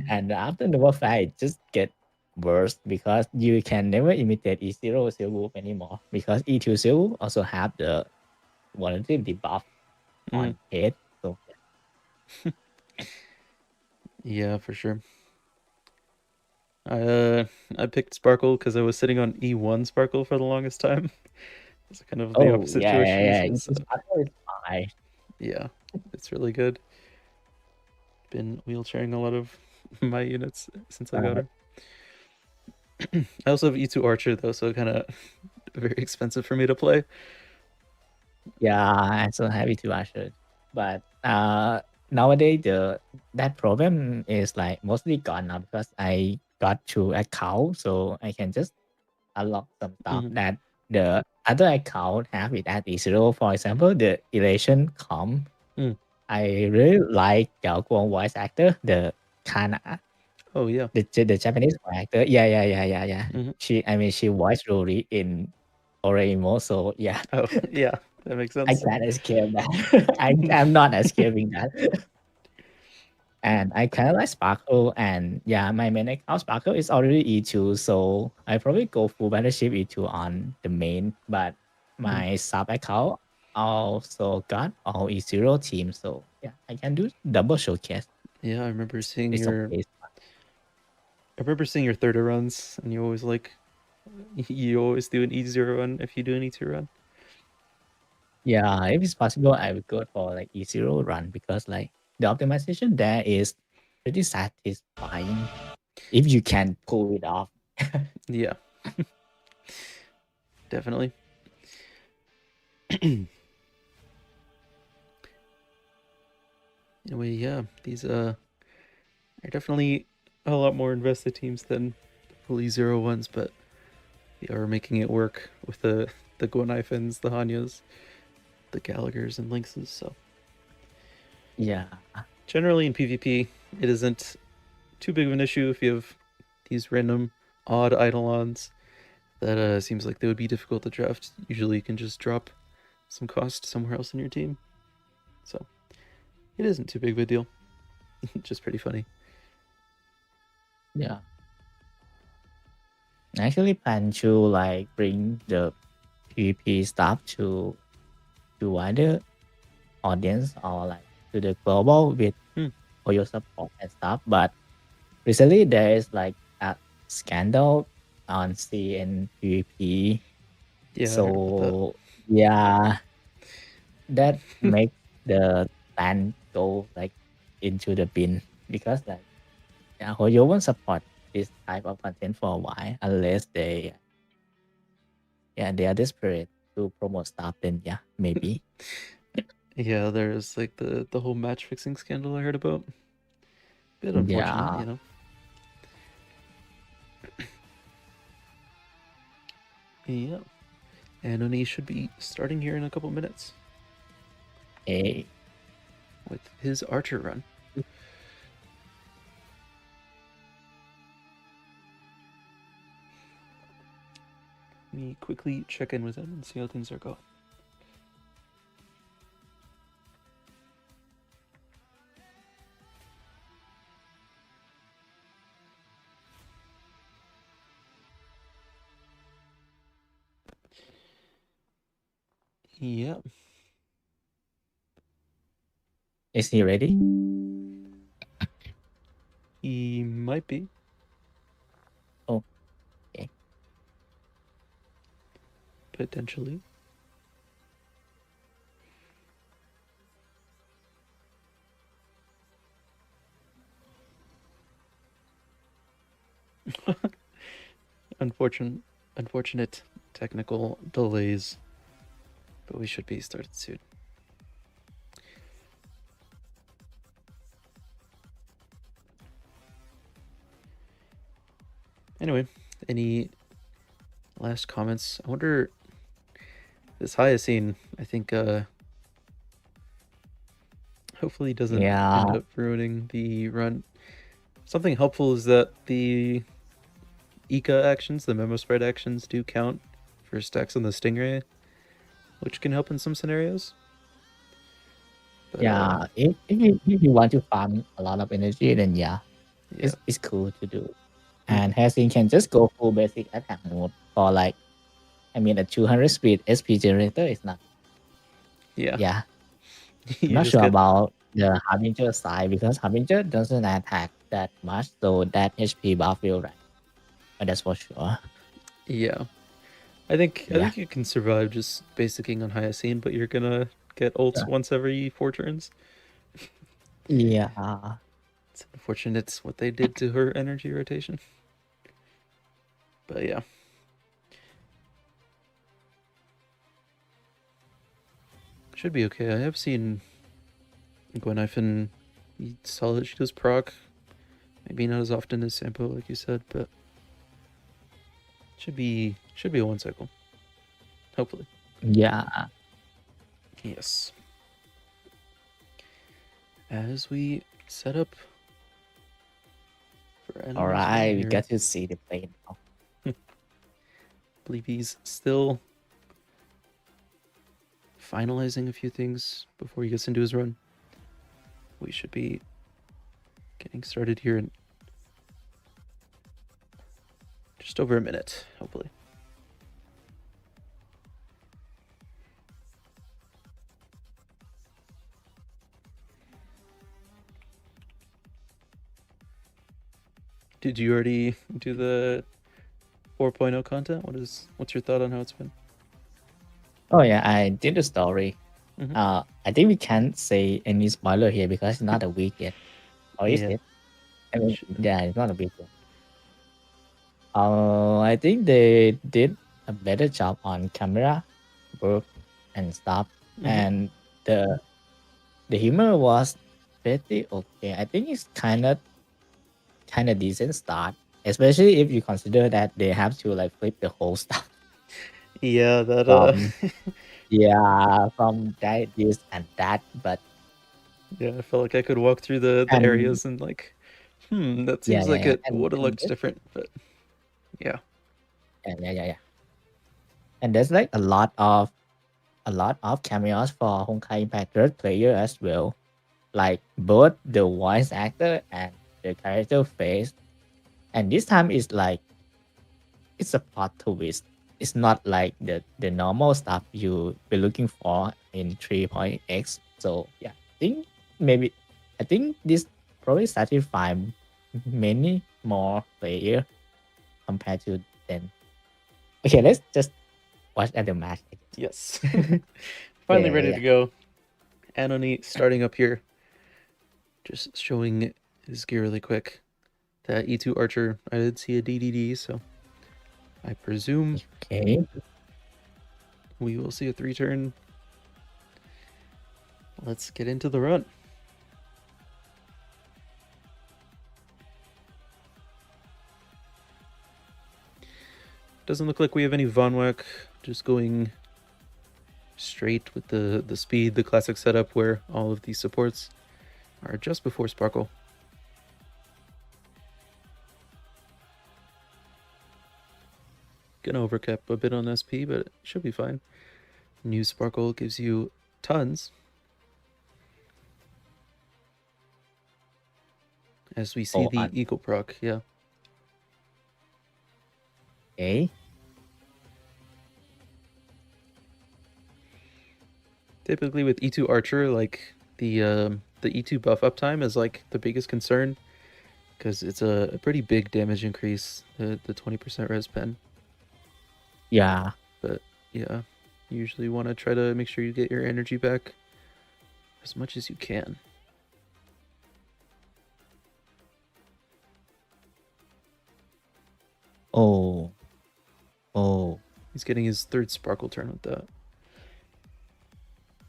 and after Nova Flare, it just get worse because you can never imitate E0 Silver Wolf anymore because E2 Silver Wolf also have the volatility buff on it. So yeah, for sure. I picked Sparkle because I was sitting on E1 Sparkle for the longest time. It's kind of the opposite to what she uses. Sparkle is fine. Yeah, it's really good. Been wheelchairing a lot of my units since I got her. I also have E2 Archer though, so kind of very expensive for me to play. Yeah, I'm so happy to Archer, but nowadays that problem is like mostly gone now because I got 2 accounts, so I can just unlock some stuff that the other account have it at E0. For example, the Elation comp. I really like Yao Guang voice actor, the Kana. Oh yeah, the Japanese voice actor. Yeah. She voiced Rory in Oreimo, so yeah. Oh yeah, that makes sense. I can't escape that. I'm not escaping that. And I kind of like Sparkle, and yeah, my main account Sparkle is already E2, so I probably go full Battleship E2 on the main, but my sub account also got all E0 team, so yeah, I can do double showcase. Yeah, I remember seeing your third runs, and you always do an E0 run if you do an E2 run. Yeah, if it's possible, I would go for like E0 run because like the optimization there is pretty satisfying if you can pull it off. Yeah. Definitely. Anyway, yeah, these are definitely a lot more invested teams than the fully 0 ones, but they are making it work with the Guanaifens, the Hanyas, the Gallaghers, and Lynxes. So yeah, generally in PvP, it isn't too big of an issue if you have these random odd Eidolons that seems like they would be difficult to draft. Usually you can just drop some cost somewhere else in your team. So it isn't too big of a deal. Just pretty funny. Yeah. I actually plan to like bring the PvP stuff to wider audience or like to the global with HOYO support and stuff. But recently there is like a scandal on CN PvP. Yeah. So yeah, that makes the plan go like into the bin, because like HOYO won't support this type of content for a while unless they are desperate to promote stuff. Then maybe. Yeah, there's like the whole match fixing scandal I heard about. Bit unfortunate, Yeah. you know. Yeah. Anony should be starting here in a couple minutes Hey. with his Archer run. Let me quickly check in with him and see how things are going. Yeah. Is he ready? He might be. Oh, okay. Potentially. Unfortunate technical delays, but we should be started soon. Anyway, any last comments? I wonder, this Hyacine, I think hopefully doesn't end up ruining the run. Something helpful is that the Ika actions, the memo spread actions, do count for stacks on the Stingray, which can help in some scenarios. But, if you want to farm a lot of energy, then it's cool to do. And Hyacine can just go full basic attack mode for like, I mean, a 200 speed SP generator is not. Yeah. I'm not sure about the Harbinger side, because Harbinger doesn't attack that much, so that HP buff will rise. But that's for sure. Yeah. I think you can survive just basicing on Hyacine, but you're gonna get ults once every 4 turns. Yeah. It's unfortunate what they did to her energy rotation. But yeah. Should be okay. I have seen Gwenhyphen solid. She does proc. Maybe not as often as Sampo, like you said, but should be a 1 cycle. Hopefully. Yeah. Yes. As we set up for All right, we got to see the play now. I believe he's still finalizing a few things before he gets into his run. We should be getting started here in just over a minute, hopefully. Did you already do the 4.0 content? What's your thought on how it's been? Oh yeah, I did the story. I think we can't say any spoiler here because it's not a week yet. Or is it? I mean, it's not a big one. I think they did a better job on camera work and stuff, and the humor was pretty okay. I think it's kind of decent start, especially if you consider that they have to like flip the whole stuff. Yeah, that from that, this and that, but yeah, I felt like I could walk through the areas and like, that seems like it would have looked different, but yeah. And there's like a lot of cameos for Honkai Impact third player as well, like both the voice actor and the character face. And this time it's like it's a plot twist. It's not like the normal stuff you be looking for in 3.x. So I think this probably satisfy many more players compared to then. Okay, let's just watch at the match. Yes. Finally ready to go. Anony starting up here. Just showing his gear really quick. That E2 Archer, I did see a DDD, so I presume Okay. we will see a 3-turn. Let's get into the run. Doesn't look like we have any Von Wack. Just going straight with the speed, the classic setup where all of these supports are just before Sparkle. Gonna overcap a bit on SP, but it should be fine. New Sparkle gives you tons. As we see the eco proc, yeah. Okay. Typically with E2 Archer, like the E2 buff uptime is like the biggest concern because it's a pretty big damage increase, the 20% res pen. Yeah. But yeah, you usually want to try to make sure you get your energy back as much as you can. Oh. He's getting his 3rd Sparkle turn with that.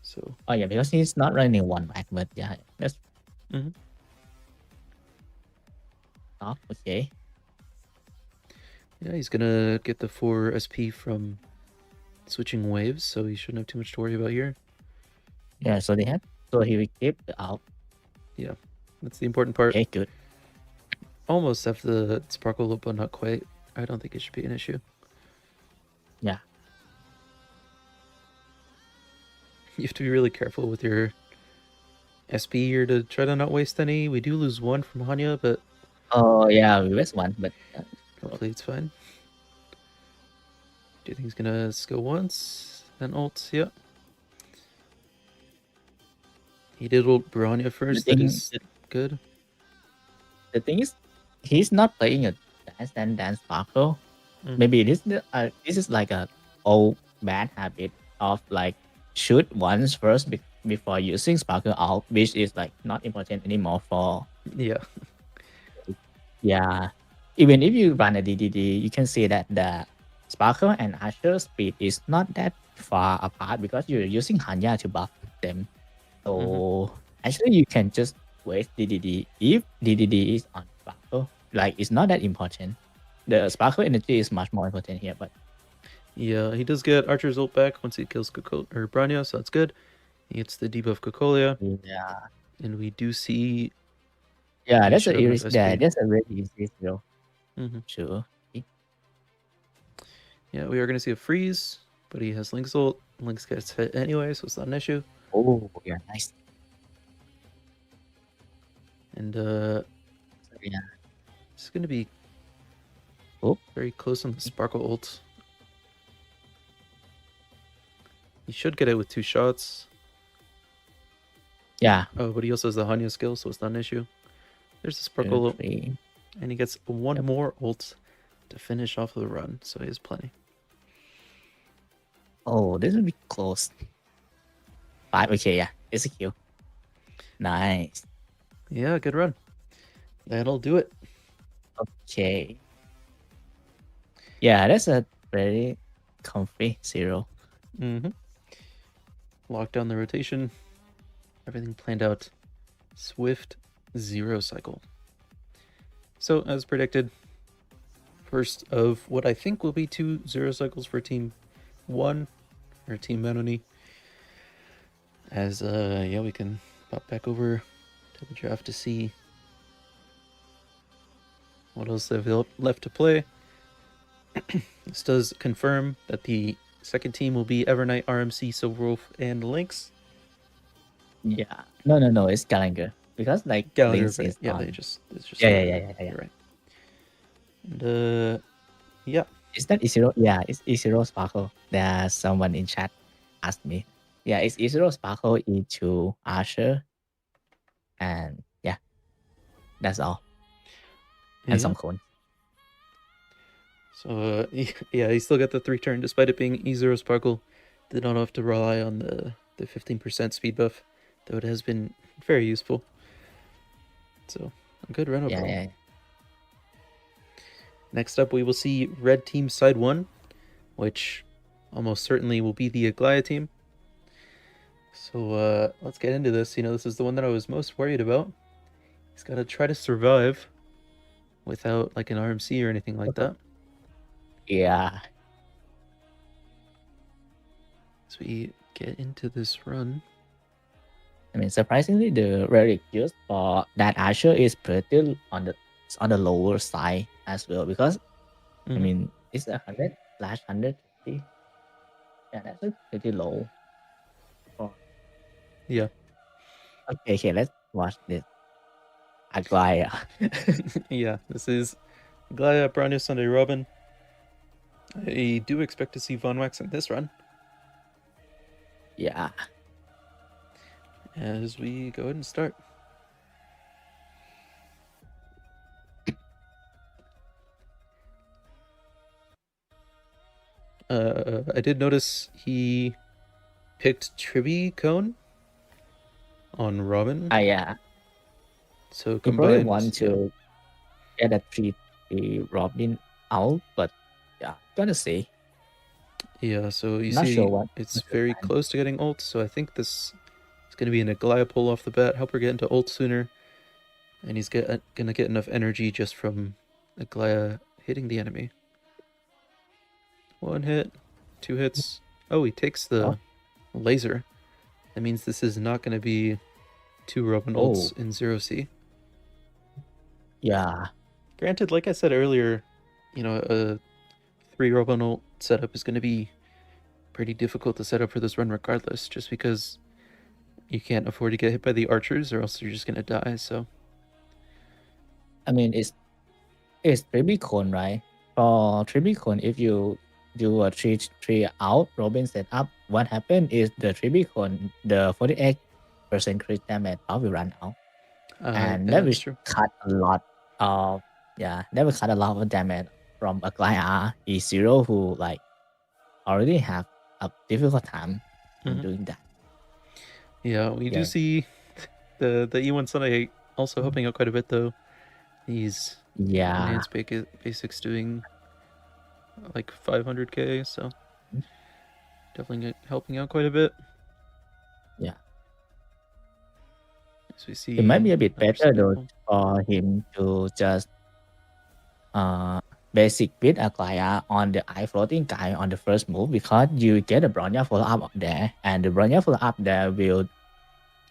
So. Oh yeah, because he's not running one back, but yeah, that's. Oh, okay. Yeah, he's gonna get the 4 SP from switching waves, so he shouldn't have too much to worry about here. Yeah, so he will keep the out. Yeah, that's the important part. Okay, good. Almost have the Sparkle up, but not quite. I don't think it should be an issue. Yeah. You have to be really careful with your SP here to try to not waste any. We do lose 1 from Hanya, but... Oh, yeah, we waste 1, but... hopefully it's fine. Do you think he's gonna skill once? Then ult, yeah. He did ult Bronya first, that is good. The thing is, he's not playing a dance Sparkle. Maybe this is like a old bad habit of like shoot once first before using Sparkle out, which is like not important anymore for... Yeah. Even if you run a DDD, you can see that the Sparkle and Archer speed is not that far apart because you're using Hanya to buff them. So actually you can just waste DDD if DDD is on Sparkle. Like it's not that important. The Sparkle energy is much more important here, but... Yeah, he does get Archer's ult back once he kills Bronya, so that's good. He gets the debuff Cocolia. Yeah. And we do see... Yeah, that's a really easy skill. Sure. Yeah, we are going to see a freeze, but he has Link's ult. Link's gets hit anyway, so it's not an issue. Oh, yeah, nice. And yeah, it's going to be very close on the Sparkle ult. He should get it with 2 shots. Yeah. Oh, but he also has the Hanya skill, so it's not an issue. There's the Sparkle ult. And he gets 1 more ult to finish off the run, so he has plenty. Oh, this will be close. 5, okay, yeah. It's a kill. Nice. Yeah, good run. That'll do it. Okay. Yeah, that's a very comfy 0. Lock down the rotation. Everything planned out. Swift 0 cycle. So, as predicted, first of what I think will be 2 0 cycles for Team 1, or Team Anony. As, yeah, we can pop back over to the draft to see what else they have left to play. This does confirm that the second team will be Evernight, RMC, Silverwolf, and Lynx. Yeah. No, it's Gallagher. Because like Gallagher, right? Yeah, it's just yeah. You're right. And yeah. Is that E0? Yeah, it's E0 Sparkle. There's someone in chat asked me. Yeah, it's E0 Sparkle, E2 Archer. And yeah. That's all. And some cones. So yeah, he still got the 3 turn despite it being E0 Sparkle. Did not have to rely on the 15% speed buff though it has been very useful. So, a good run overall. Yeah. Next up, we will see Red Team Side 1, which almost certainly will be the Aglaia team. So let's get into this. This is the one that I was most worried about. He's got to try to survive without like an RMC or anything like that. Yeah. As we get into this run. I mean, surprisingly, the relic used for that Archer is pretty on the lower side as well, because I mean it's 100/150. Yeah, that's pretty low. Yeah. Okay, let's watch this. Aglaia. Yeah, this is Aglaia, Branya, Sunday Robin. I do expect to see Von Wax in this run. Yeah. As we go ahead and start. I did notice he picked Triby Cone on Robin. Yeah. So You combined, probably want to get a 3 Robin out, but yeah, gonna see. Yeah, so you Not see sure what it's very close to getting ult, so I think this is going to be an Aglaia pull off the bat, help her get into ult sooner, and he's going to get enough energy just from Aglaia hitting the enemy. 1 hit, 2 hits. Oh, he takes the laser. That means this is not going to be 2 Robin ults in 0C. Yeah. Granted, like I said earlier, a 3 Robin ult setup is going to be pretty difficult to set up for this run regardless, just because you can't afford to get hit by the archers or else you're just going to die, so. I mean, it's Tribicone, right? For Tribicone, if you do a 3 out Robin setup, what happened is the Tribicone, the 48% crit damage will run out. And that will cut a lot of damage from Aglaia E0 who like already have a difficult time in doing that. Yeah, we do see the E1 Sunday also helping out quite a bit though. These enhanced basics doing like 500k, so definitely helping out quite a bit. Yeah. As we see, it might be a bit better though for him to just basic with Aglaia on the eye floating guy on the first move, because you get a Bronya follow up there, and the Bronya follow up there will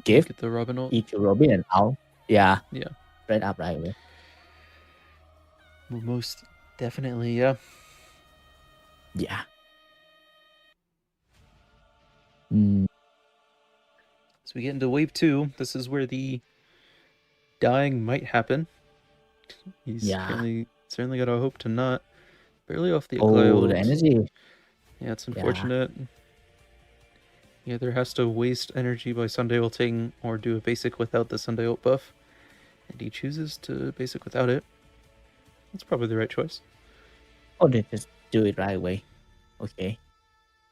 give the Robin ult. each Robin and out. Yeah. Straight up right away. Well, most definitely, yeah. Yeah. So we get into wave 2. This is where the dying might happen. He's certainly got a hope to not. Barely off the Aglaia the energy. Yeah, it's unfortunate. He either has to waste energy by Sunday ulting or do a basic without the Sunday ult buff. And he chooses to basic without it. That's probably the right choice. They just do it right away. Okay.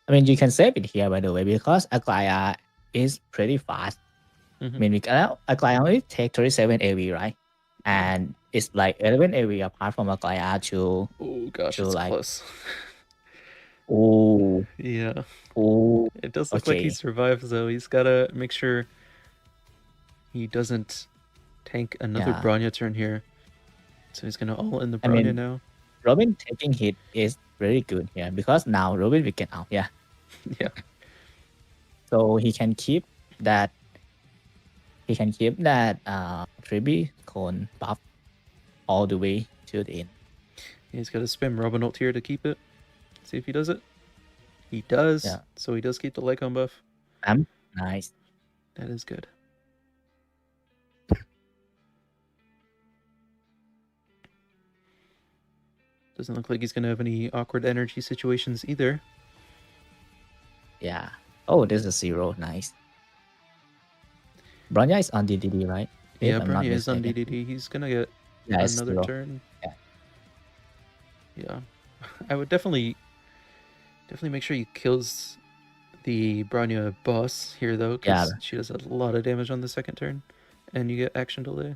I mean, you can save it here, by the way, because Aglaia is pretty fast. I mean, Aglaia only take 37 AV, right? And it's like 11 AV apart from Aglaia to... Oh gosh, it's like... close. Yeah. It does look like he survives, though. He's got to make sure he doesn't tank another Bronya turn here. So he's going to all in the Bronya now. Robin taking hit is very good here, because now Robin will get out. Yeah. So he can keep that... Tribicone buff all the way to the end. He's got to spam Robin ult here to keep it. See if he does it. He does. Yeah. So he does keep the Lycon buff. Nice. That is good. Doesn't look like he's going to have any awkward energy situations either. Yeah. Oh, there's a 0. Nice. Bronya is on DDD, right? Yeah, Bronya is on DDD. He's going to get another turn. Yeah. I would definitely make sure he kills the Bronya boss here, though, because Yeah. she does a lot of damage on the second turn, and you get action delay.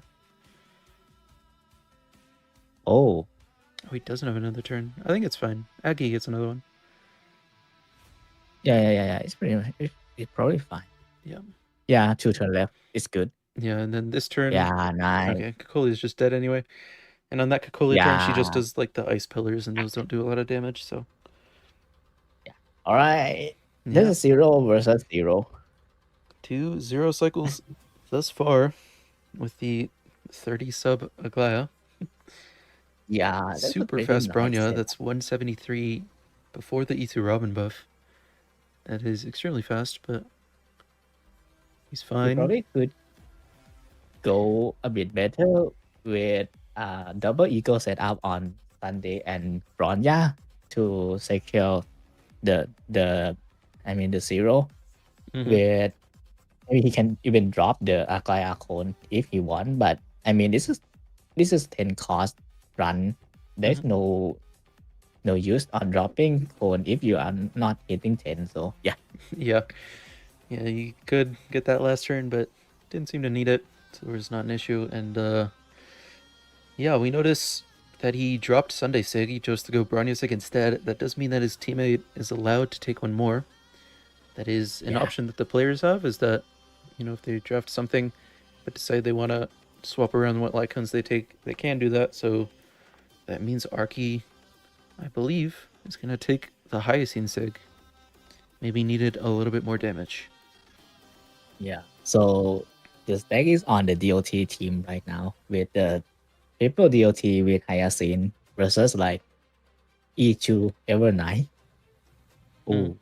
Oh, Oh, he doesn't have another turn. I think it's fine. Aggie gets another one. yeah. It's probably fine. Yeah. Yeah, 2 turn left. It's good. Yeah, and then this turn. Yeah, nice. Okay, Kakoli is just dead anyway. And on that Kakoli turn, she just Yeah. does like the ice pillars, and those don't do a lot of damage. So All right. yeah, This is 0 versus 0. 2 0 cycles thus far with the 30 sub Aglaia. Yeah, that's a Super pretty fast nice Bronya. set. That's 173 before the E2 Robin buff. That is extremely fast, but he's You fine. probably could go a bit better with double ego setup on Sunday and Bronya to secure the 0 with maybe he can even drop the Aglaia cone if he want, but I mean this is 10 cost run. There's no use on dropping cone if you are not hitting 10. So yeah. Yeah, you could get that last turn, but didn't seem to need it, so it was not an issue. And yeah, we notice that he dropped Sunday Sig. He chose to go Bronya Sig instead. That does mean that his teammate is allowed to take one more. That is an option that the players have, is that, you know, if they draft something but decide they want to swap around what Lycans they take, they can do that. So that means Arkeyy, I believe, is going to take the Hyacine Sig. Maybe needed a little bit more damage. Yeah. So the stack is on the DOT team right now with the triple DOT with Hyacine versus like E2 Evernight. Ooh.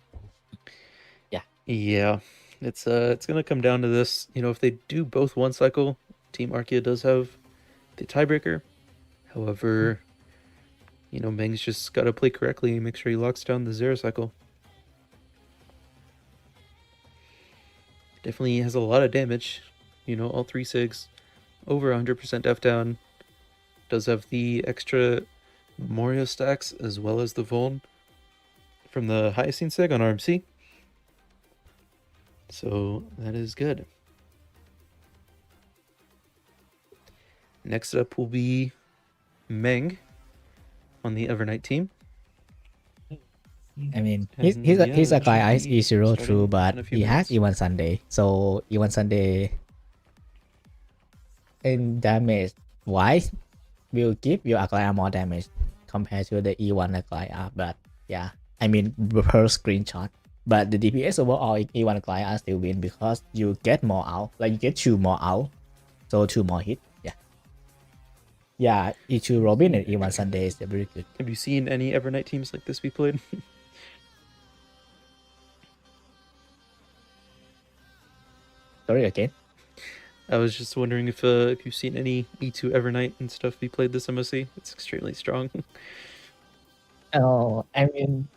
Yeah. It's gonna come down to this. You know, if they do both one cycle, Team Arkeyy does have the tiebreaker. However, you know, Mang's just gotta play correctly and make sure he locks down the 0 cycle. Definitely has a lot of damage. You know, all 3 SIGs, over 100% F down. Does have the extra Moria stacks as well as the Vuln from the Hyacine SIG on RMC. So that is good. Next up will be Mang on the Evernight team. I mean, he's a guy Ice E0 true, but he has E1 Sunday. So E1 Sunday in damage wise will give you Aglaia more damage compared to the E1 Aglaia. But yeah, I mean per screenshot. But the DPS overall in E1 Aglaia still win because you get more out. Like you get 2 more out. So 2 more hit. Yeah, E2 Robin and E1 Sunday is very good. Have you seen any Evernight teams like this be played? Sorry again. I was just wondering if you've seen any E2 Evernight and stuff be played this MOC. It's extremely strong. Oh, I mean,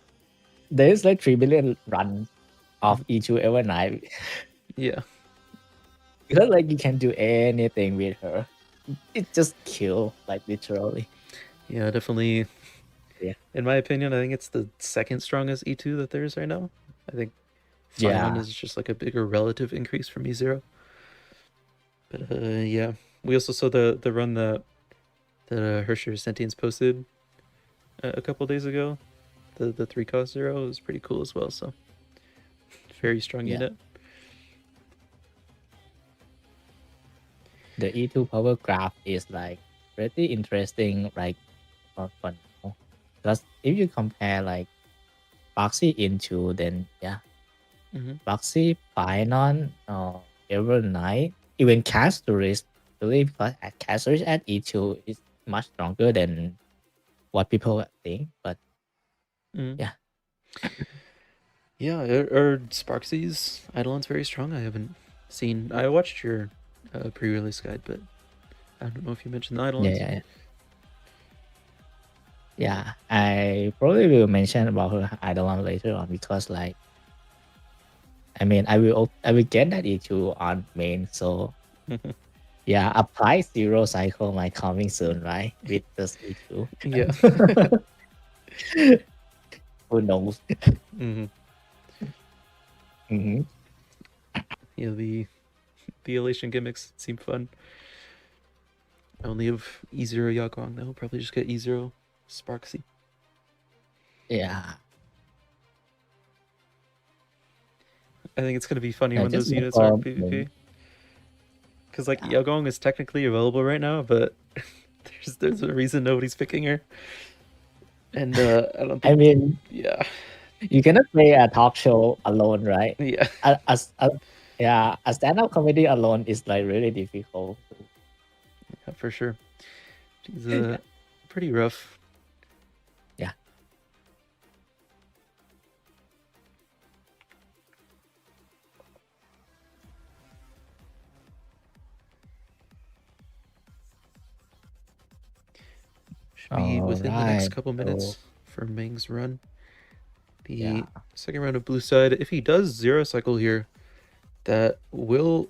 there's like 3 billion runs of E2 Evernight. Yeah. Because like you can do anything with her. It just kill, like literally. Yeah, definitely. Yeah. In my opinion, I think it's the second strongest E2 that there is right now. I think Fion is just like a bigger relative increase from E0. But yeah, we also saw the run that Hersher Sentience posted a couple days ago. The 3 cost 0 was pretty cool as well. So very strong unit. The E2 power graph is like pretty interesting, like for now. Because if you compare like Proxy into, then Proxy, Finon, Evernight, even Castorist, really, because Castorist at E2 is much stronger than what people think. But yeah, are Sparksy's Eidolon's very strong? I haven't seen. I watched your pre-release guide, but I don't know if you mentioned the Eidolons. Yeah, I probably will mention about her Eidolon later on because like, I mean, I will get that E2 on main, so yeah, apply 0 cycle might coming soon, right? With this E2. Yeah. Who knows? Mhm. You know, the elation gimmicks seem fun. I only have E0 Yagong though. Probably just get E0 Sparksy. Yeah. I think it's gonna be funny Yeah, when just those look units are for in PvP. Because like Yeah. Yagong is technically available right now, but there's a reason nobody's picking her. And I don't think. I mean, yeah, you cannot play a talk show alone, right? yeah, Yeah, a stand-up comedy alone is like really difficult. yeah, for sure. She's pretty rough. Yeah. Should be within the next Alright, couple so minutes for Mang's run. The yeah. second round of blue side, if he does zero cycle here, that will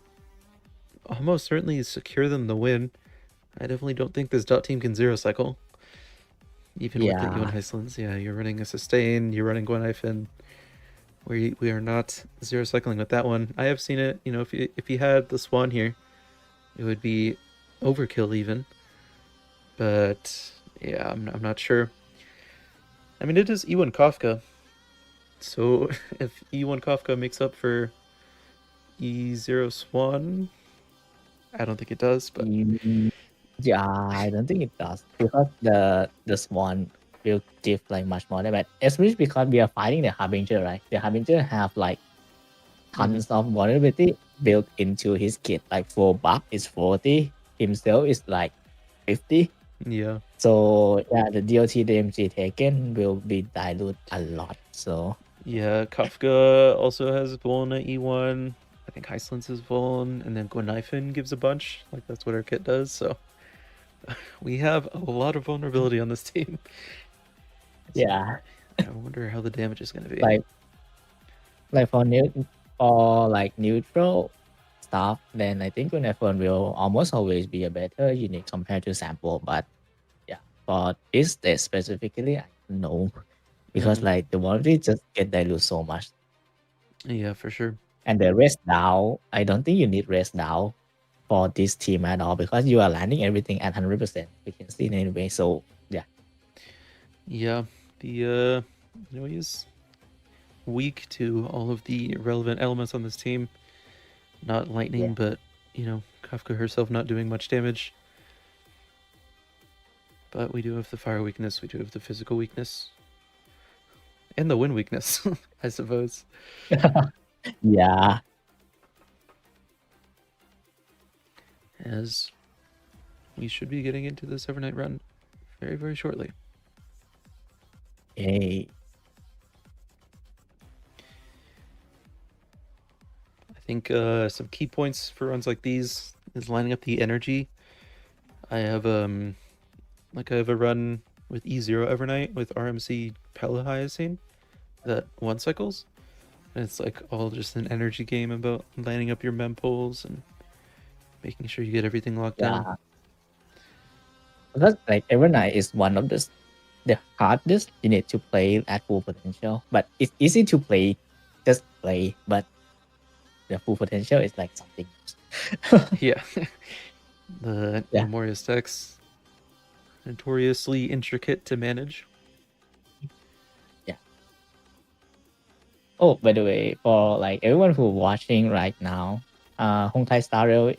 almost certainly secure them the win. I definitely don't think this dot team can zero cycle. Even with the Yeah. E1 Icelands, yeah, you're running a sustain, you're running Gwen we are not zero cycling with that one. I have seen it, you know, if you had the Swan here, it would be overkill even. But yeah, I'm not sure. I mean, it is E1 Kafka. So if E1 Kafka makes up for E0 Swan, I don't think it does, but Yeah, I don't think it does because the Swan will give like much more damage, especially because we are fighting the Harbinger, right? The Harbinger have like tons of vulnerability built into his kit. Like for buff is 40, himself is like 50. yeah. So yeah, the DOT DMG taken will be dilute a lot. So Yeah, Kafka also has Vuln at E1. I think Iceland's is Vuln, and then Gwenifin gives a bunch. Like that's what our kit does. So we have a lot of vulnerability on this team. yeah, I wonder how the damage is going to be. like for like neutral stuff, then I think Uniform will almost always be a better unit compared to Sample. But yeah, for this stage specifically, I don't know because like the vulnerability just get dilute so much. Yeah, for sure. And the rest down, I don't think you need rest down for this team at all because you are landing everything at 100%. We can see it anyway. So yeah. Yeah, the he's weak to all of the relevant elements on this team. Not lightning, but Kafka herself not doing much damage. But we do have the fire weakness. We do have the physical weakness, and the wind weakness, I suppose. Yeah. As we should be getting into this Evernight run very, very shortly. Hey. I think some key points for runs like these is lining up the energy. I have a run with E0 Evernight with RMC Pelahyacine that one cycles. And it's like all just an energy game about lining up your mempoles and making sure you get everything locked down. Because like Evernight is one of the hardest unit to play at full potential, but it's easy to play, just play, but the full potential is like something else. Yeah. The Memorious decks, notoriously intricate to manage. Yeah. Oh, by the way, for like everyone who watching right now, HONKAI Star Rail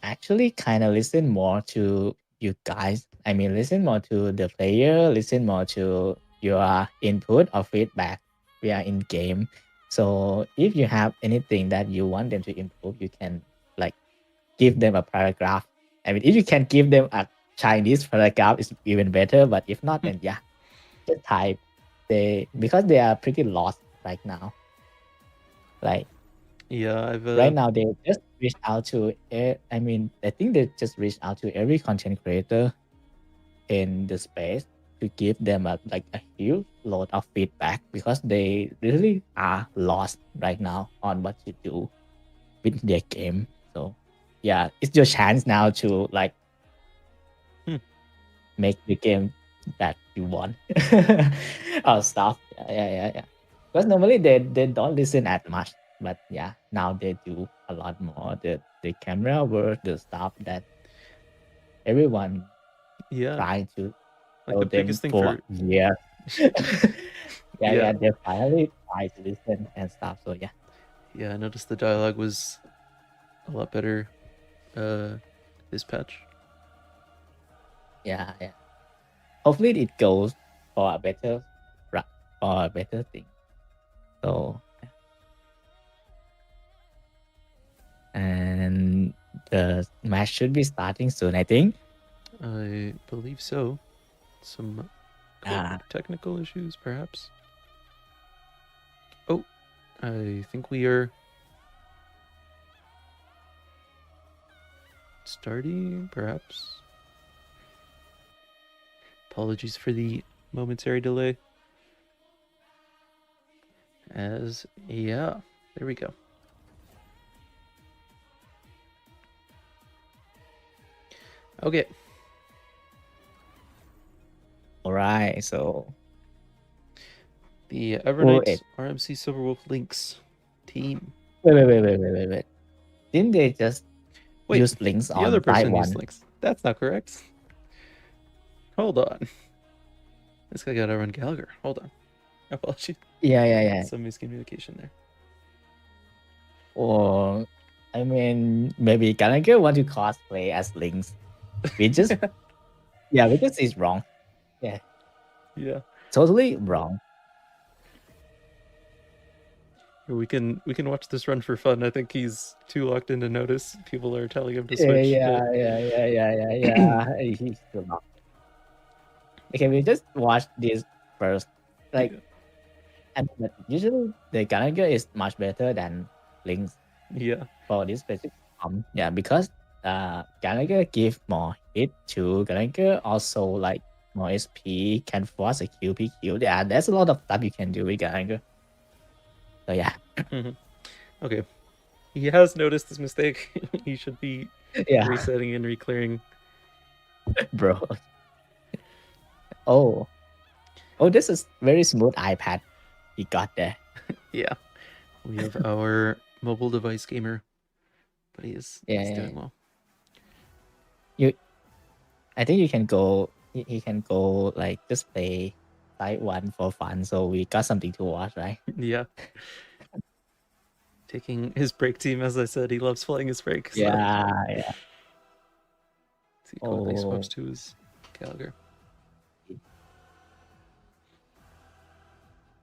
actually kind of listen more to you guys. I mean, listen more to the player, listen more to your input or feedback via in game. So if you have anything that you want them to improve, you can like give them a paragraph. I mean, if you can give them a Chinese paragraph, it's even better. But if not, then yeah, just type. Because they are pretty lost right now. Like yeah, right now they just reached out to. I mean, I think they just reached out to every content creator in the space to give them a huge load of feedback because they really are lost right now on what to do with their game. So yeah, it's your chance now to like make the game that you want or stuff. Yeah. Because normally they don't listen as much, but yeah, now they do a lot more. The camera work, the stuff that everyone Yeah, trying to like tell the them biggest thing for for years. Yeah, yeah, they finally try to listen and stuff. So yeah. yeah, I noticed the dialogue was a lot better this patch. Yeah. Hopefully it goes for a better thing. So yeah. And the match should be starting soon, I think. I believe so. Some technical issues, perhaps. Oh, I think we are starting, perhaps. Apologies for the momentary delay. Yeah, there we go. Okay. All right, so the Evernight RMC Silverwolf Lynx team. Wait. Didn't they just use links on the other person one? used links. That's not correct. Hold on. This guy got to run Gallagher. Hold on. Apologies. Yeah. Some miscommunication there. Or, I mean, maybe Gallagher want to cosplay as links. We just, because it's wrong. Yeah. Yeah. Totally wrong. We can watch this run for fun. I think he's too locked in to notice. People are telling him to switch. Yeah. He's too locked. Okay, we just watch this first. And usually the Gallagher is much better than links. Yeah. For this specific yeah, because Gallagher give more hit to Gallagher, also like more SP, can force a QPQ. Yeah, there's a lot of stuff you can do with Gallagher. So yeah. Okay. He has noticed his mistake. He should be resetting and reclearing. Bro. Oh, this is very smooth iPad he got there. Yeah. We have our mobile device gamer, but he's doing well. I think you can go, he can go like just play side one for fun, so we got something to watch, right? Yeah. Taking his break team, as I said, he loves playing his break. So. Yeah. He quickly swaps to his Gallagher.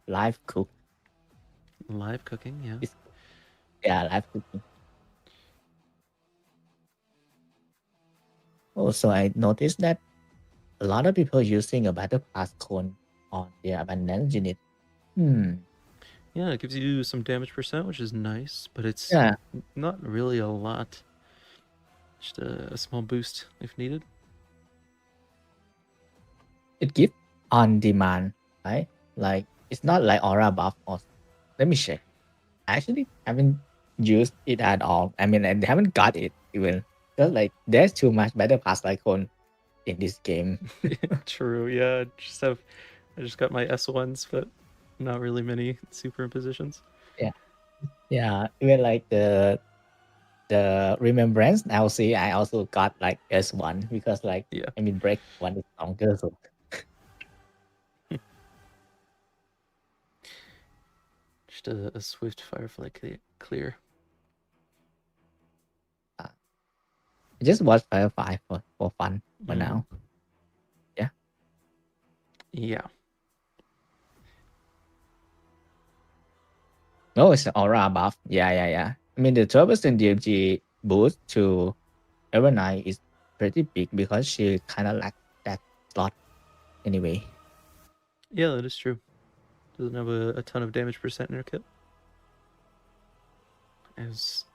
Live cooking, yeah. Live cooking. Also, I noticed that a lot of people using a battle pass cone on their abundance unit. Yeah, it gives you some damage percent, which is nice, but it's not really a lot. Just a small boost if needed. It gives on demand, right? Like it's not like aura buff. Or let me check. I actually haven't used it at all. I mean, I haven't got it even. Because like there's too much battle pass icon in this game. True. Yeah, I just got my S1s, but not really many superimpositions. Yeah. Even like the remembrance LC, I also got like S1 because like I mean break one is longer. So just a swift firefly clear. I just watch Firefly for fun for now. Yeah. No, it's aura buff. Yeah. I mean, the 12% DMG boost to Evernight is pretty big because she kind of lacks that slot anyway. Yeah, that is true. Doesn't have a ton of damage percent in her kit. As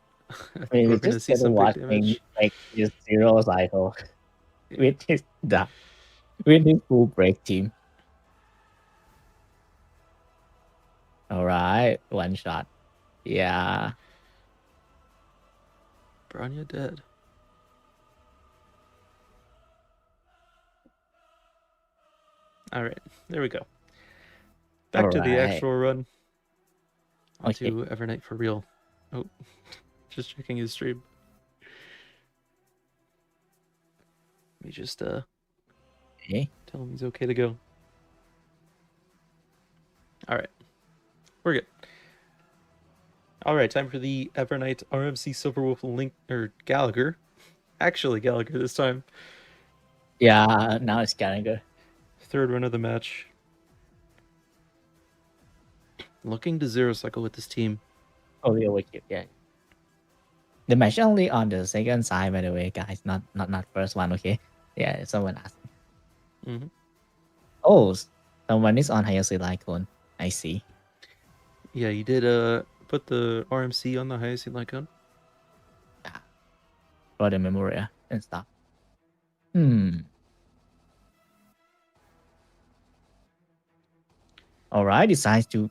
I think we're going to see some big damage. Like his zero cycle with his full break team. All right, one shot. Yeah. Bronya dead. All right, there we go. Back to the actual run. onto Evernight for real. Oh, just checking his stream. Let me just tell him he's okay to go. All right, we're good. All right, time for the Evernight RMC Silverwolf Link or Gallagher. Actually, Gallagher this time. Yeah, now it's Gallagher. Third run of the match. Looking to zero cycle with this team. Oh, the overkill, yeah. The match only on the second side, by the way, guys. Not first one, okay? Yeah, someone asked. Oh, someone is on higher silicon. I see. Yeah, you did put the RMC on the highest silicon. Yeah. For the memory and stuff. Alright, decides to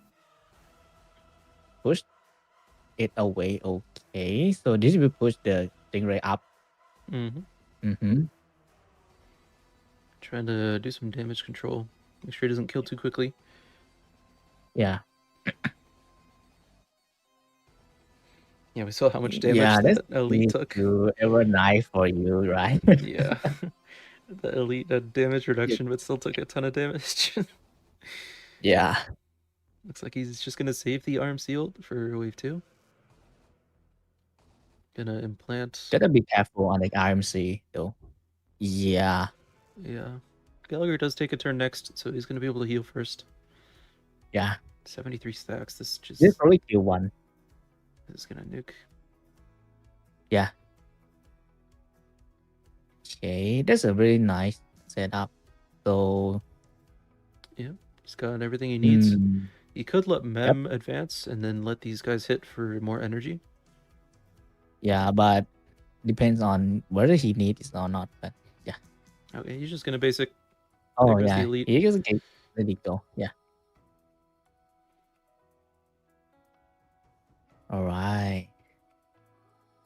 push it away. Okay, so this will push the Stingray up. Trying to do some damage control. Make sure he doesn't kill too quickly. Yeah. Yeah, we saw how much damage that elite took. Evernight for you, right? Yeah. The elite had damage reduction, but still took a ton of damage. Yeah. Looks like he's just gonna save the RMC ult for wave 2. Gonna implant. Gotta be careful on the RMC though. Yeah. Yeah. Gallagher does take a turn next, so he's gonna be able to heal first. Yeah. 73 stacks. This probably kill one. This is gonna nuke. Yeah. Okay, that's a really nice setup. So yeah, he's got everything he needs. You could let Mem advance and then let these guys hit for more energy. Yeah, but depends on whether he needs it or not. But yeah. Okay, he's just gonna basic. Oh yeah, he just let it go. Yeah. All right.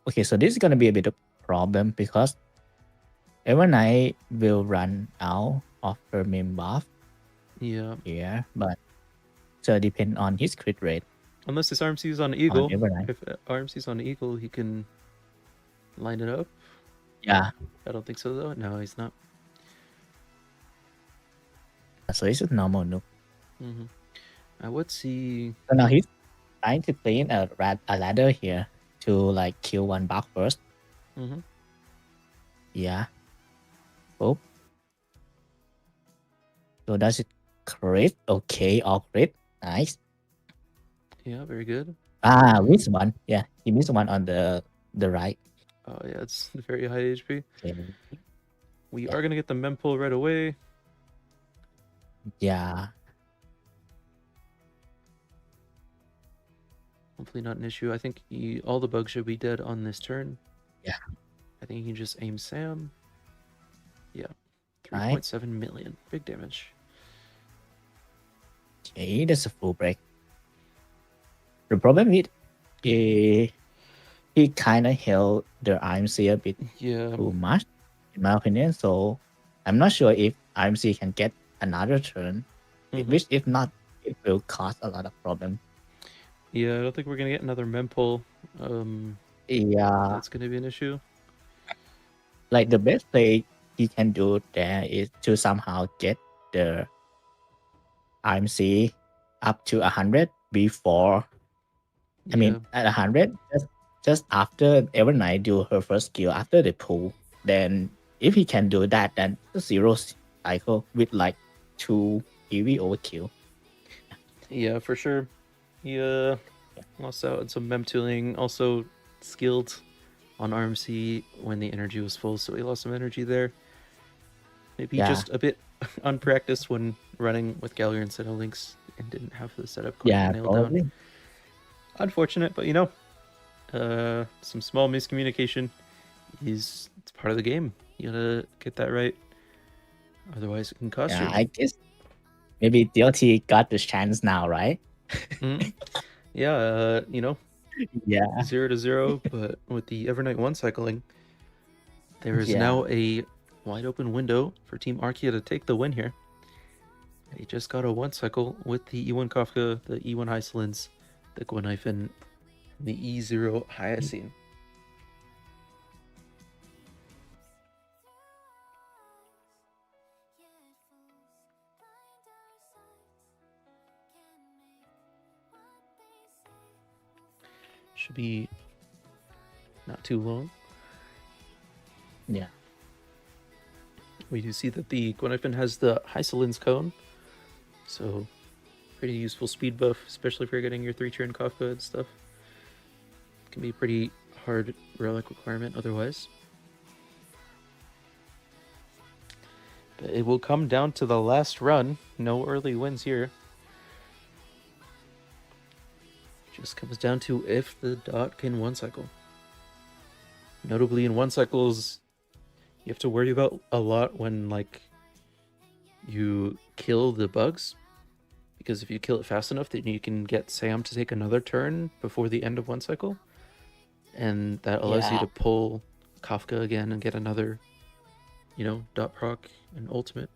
Okay, so this is gonna be a bit of a problem because Evernight will run out of her main buff. Yeah. Yeah, but so depend on his crit rate. Unless his RMC is on Eagle. If RMC is on Eagle, he can line it up. Yeah. I don't think so though. No, he's not. So it's just normal nuke. I would see. So now he's trying to play in a ladder here to like kill one buff first. Yeah. Oh. So does it crit? Okay, all crit. Nice. Yeah, very good. Missed one. Yeah, he missed one on the right. Oh yeah, it's very high HP. Okay. We are gonna get the mem pull right away. Yeah. Hopefully not an issue. I think all the bugs should be dead on this turn. Yeah. I think you can just aim Sam. Yeah. 3.7 million. Big damage. Okay, that's a full break. The problem is he kind of held the IMC a bit too much, in my opinion. So I'm not sure if IMC can get another turn, which if not, it will cause a lot of problem. Yeah, I don't think we're gonna get another mem pull. Yeah, that's gonna be an issue. Like the best play he can do there is to somehow get the IMC up to 100 before. I mean, at 100, just after Evernight do her first skill after the pull. Then if he can do that, then zero cycle with like 2 EV overkill. Yeah, for sure. He lost out on some mem tooling, also skilled on RMC when the energy was full, so he lost some energy there. Maybe just a bit unpracticed when running with Gallagher instead of Lynx and didn't have the setup quite nailed down. Unfortunate, but some small miscommunication it's part of the game. You gotta get that right, otherwise it can cost you. I guess maybe DLT got this chance now, right? Yeah, 0-0, but with the Evernight 1 cycling, there is now a wide open window for Team Arkeyy to take the win here. They just got a 1 cycle with the E1 Kafka, the E1 Hysolins, the Gwenhyphen, the E0 Hyacine. Should be not too long. Yeah. We do see that the Gwenhyphen has the Hycelin's cone, so pretty useful speed buff, especially if you're getting your 3-turn Kafka and stuff. Can be a pretty hard relic requirement otherwise. But it will come down to the last run. No early wins here. Just comes down to if the dot can one cycle. Notably in one cycles, you have to worry about a lot when like you kill the bugs, because if you kill it fast enough, then you can get Sam to take another turn before the end of one cycle, and that allows you to pull Kafka again and get another, dot proc and ultimate.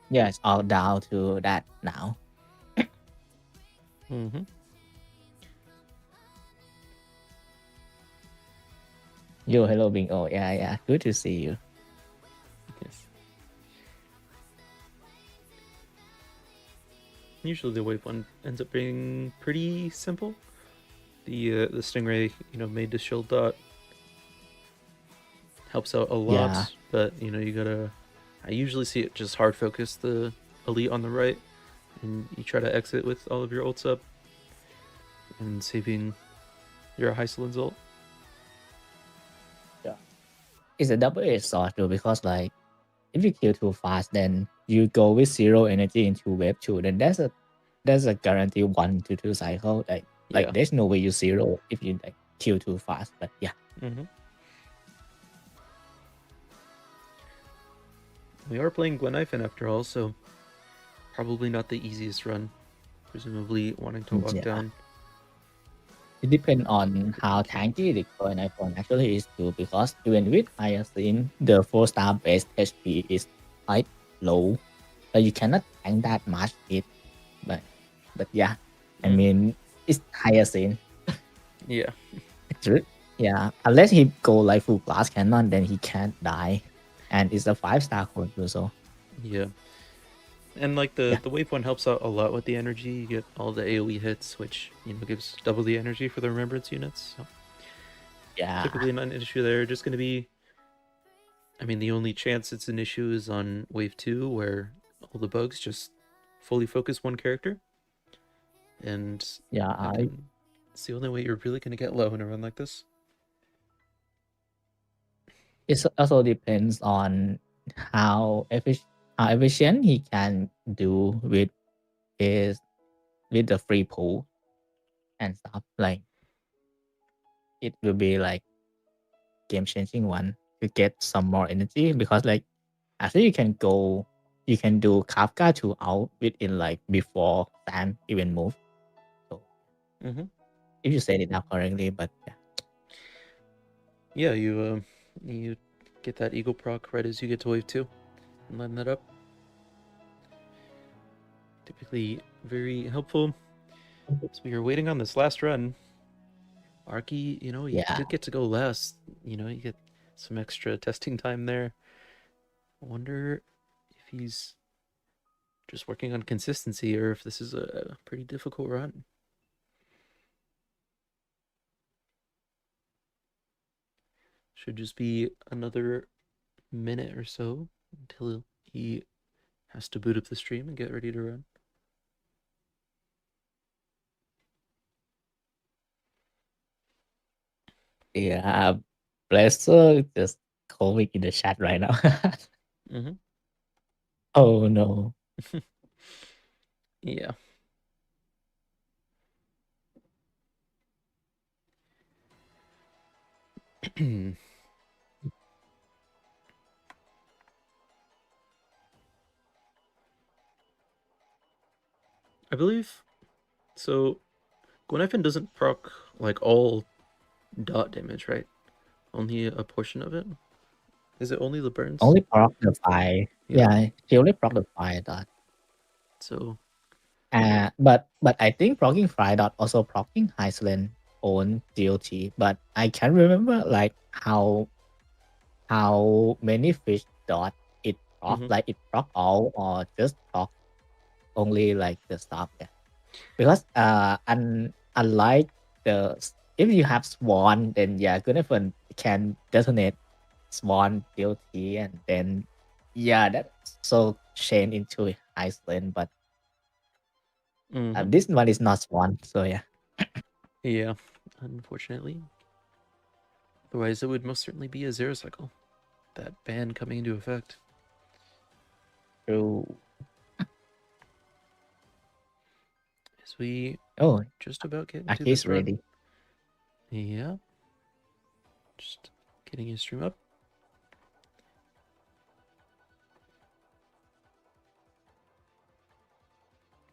Yeah, it's all down to that now. Mm-hmm. Yo, hello, Bingo. Yeah. Good to see you. Yes. Usually the wave one ends up being pretty simple. The Stingray, made to shield dot helps out a lot, but you gotta. I usually see it just hard focus the elite on the right, and you try to exit with all of your ults up and saving your Hycelin's ult. It's a double-edged sword though, because like if you kill too fast, then you go with 0 energy into wave 2, then that's a guarantee 1 to 2 cycle. Like there's no way you 0 if you like kill too fast. But yeah. Mm-hmm. We are playing Gwenhyphen after all, so probably not the easiest run. Presumably wanting to lock down. It depends on how tanky the Gwenhyphen actually is too, because even with Hyacine, the 4-star base HP is quite low, so you cannot tank that much hit. But yeah, I mean, it's Hyacine. Yeah. Yeah, unless he go like full glass cannon, then he can't die, and it's a 5-star code so. Yeah. And like the wave one helps out a lot with the energy. You get all the AoE hits, which gives double the energy for the remembrance units. So yeah, typically not an issue there. Just going to be, the only chance it's an issue is on wave 2, where all the bugs just fully focus one character, and it's the only way you're really going to get low in a run like this. It also depends on how efficient he can do with the free pool and stuff. Like it will be like game changing one to get some more energy, because like after you can do Kafka to out within like before Sam even move. So if you said it now correctly, but yeah, you get that Eagle proc right as you get to wave 2 and line that up. Typically very helpful. So we are waiting on this last run. Arkeyy, you did get to go last. You get some extra testing time there. I wonder if he's just working on consistency or if this is a pretty difficult run. Should just be another minute or so until he has to boot up the stream and get ready to run. Yeah, Blesser just calling in the chat right now. Oh no. Yeah. I believe so. Gwenhyphen doesn't proc like all dot damage, right? Only a portion of it. Is it only the burns? Only proc the fire. Yeah, he only proc the fire dot. So But I think proccing fly dot also proccing Iceland own DLT, but I can't remember like how many fish dot it proc, like it proc all or just proc only like the stuff. Yeah. Because unlike the, if you have swan, then yeah, Gunnafen can detonate swan DLT and then yeah, that's so chain into Iceland, but this one is not swan, so yeah. Yeah, unfortunately. Otherwise, it would most certainly be a zero cycle. That ban coming into effect. True. As we just about get into Arkey's this run. ready. Yeah. Just getting his stream up.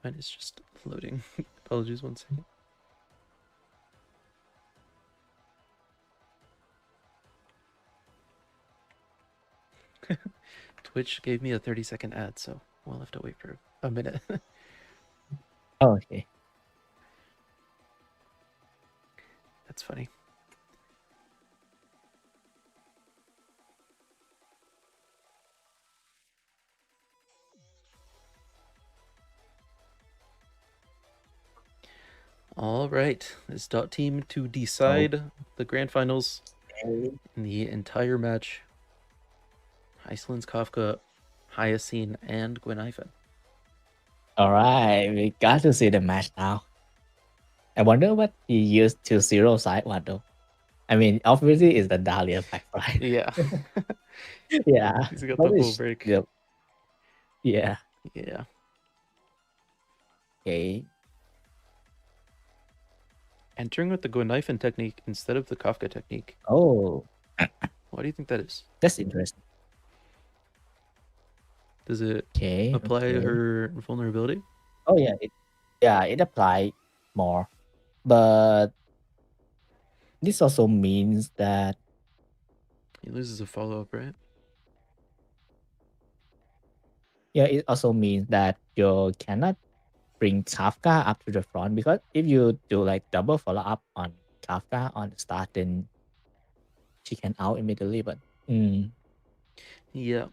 Mine is just loading. Apologies, 1 second. Twitch gave me a 30-second ad, so we'll have to wait for a minute. Oh, okay. That's funny. All right, it's dot team to decide the grand finals in the entire match. Iceland's Kafka, Hyacinth, and Gwenhyphen. All right, we got to see the match now. I wonder what he used to zero side one though. I mean, obviously it's the Dahlia backfly. Yeah. Yeah. He's got the full break. Yep. Yeah. Yeah. Okay. Entering with the Gwenhyphen technique instead of the Kafka technique. Oh. Why do you think that is? That's interesting. Does it apply her vulnerability? Oh yeah, it applies more. But this also means that he loses a follow-up, right? Yeah, it also means that you cannot bring Kafka up to the front, because if you do like double follow-up on Kafka on the start, then she can out immediately, but yeah.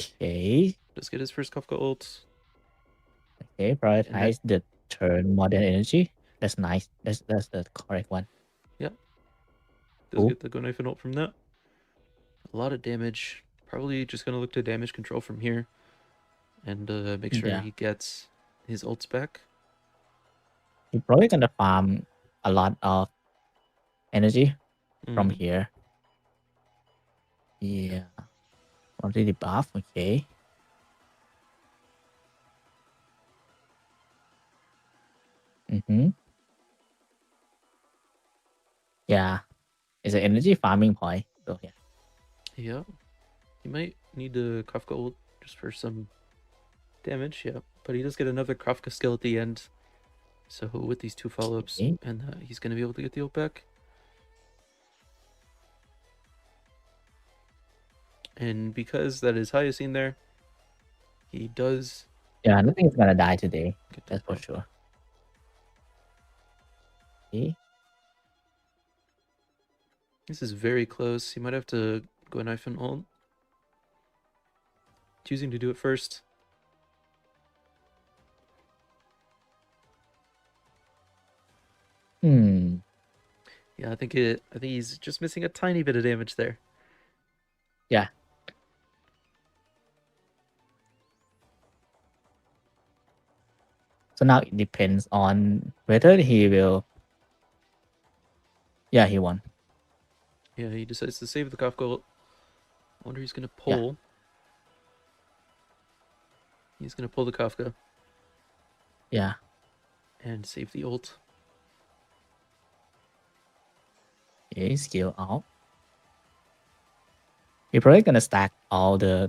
Okay. Let's get his first Kafka ult. Okay, prioritize the turn more than energy. That's nice. That's the correct one. Yep. Does get the Gwenhyphen ult from that. A lot of damage. Probably just gonna look to damage control from here. And make sure he gets his ults back. He's probably gonna farm a lot of energy from here. Yeah. Already buff, okay. Yeah. It's an energy farming point. So yeah. Yeah. He might need to Kafka ult just for some damage, yeah. But he does get another Kafka skill at the end. So with these 2 follow-ups, and he's going to be able to get the ult back. And because that is Hyacinth there, he does... Yeah, nothing is going to die today. That's for sure. Okay. This is very close. He might have to go Gwenhyphen ult. Choosing to do it first. Yeah, I think he's just missing a tiny bit of damage there. Yeah. So now it depends on whether he will. Yeah, he won. Yeah, he decides to save the Kafka ult. I wonder he's gonna pull. Yeah. He's gonna pull the Kafka. Yeah. And save the ult. Okay, skill out. You're probably gonna stack all the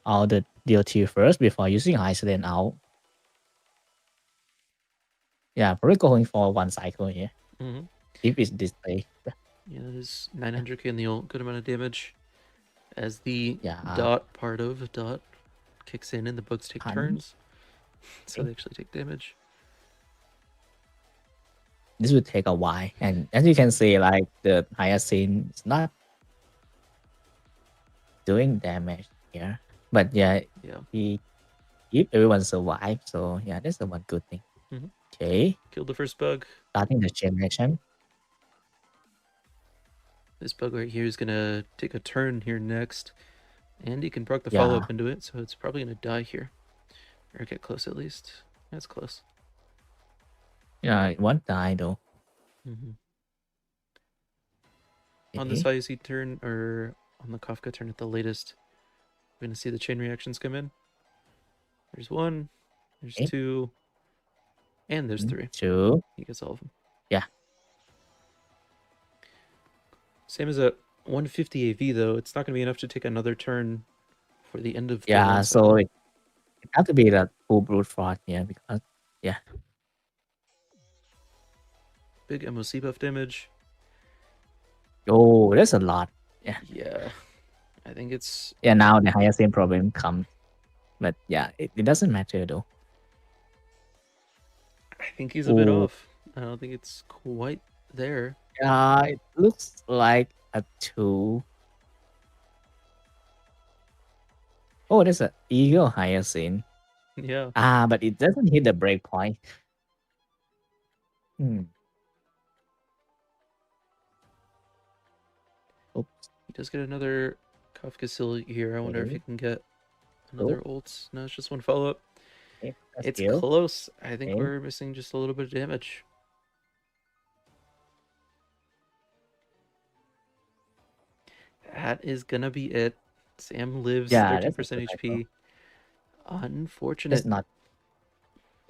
DLT first before using Iceland out. Yeah, probably going for 1 cycle here. If it's display. Yeah, that is 900k in the ult. Good amount of damage. As the dot part of dot kicks in and the bugs take Hun. turns. So they actually take damage. This will take a while, and as you can see, like the Hyacinth is not doing damage here, but yeah, he keep everyone survive. So yeah, that's the one good thing. Okay, killed the first bug. Starting the chain reaction. This bug right here is gonna take a turn here next, and he can proc the follow up into it, so it's probably gonna die here, or get close at least. That's close. Yeah, it won't die though. On the Sayusi turn, or on the Kafka turn at the latest, we're gonna see the chain reactions come in. There's one, there's two, and there's three. Two. He gets all of them. Yeah. Same as a 150 AV though, it's not gonna be enough to take another turn for the end of the yeah. So it has to be the full brute force here because big MOC buff damage. Oh, that's a lot. Yeah. Yeah. I think it's... Yeah, now the Hyacinth problem comes. But yeah, it doesn't matter though. I think he's a bit off. I don't think it's quite there. It looks like a 2. Oh, there's an Eagle Hyacinth. Yeah. But it doesn't hit the breakpoint. Oops. He does get another Kafka Seal here. I wonder if he can get another ult. No, it's just one follow-up. It's close. I think we're missing just a little bit of damage. That is gonna be it. Sam lives 13% HP. Unfortunate. That's not.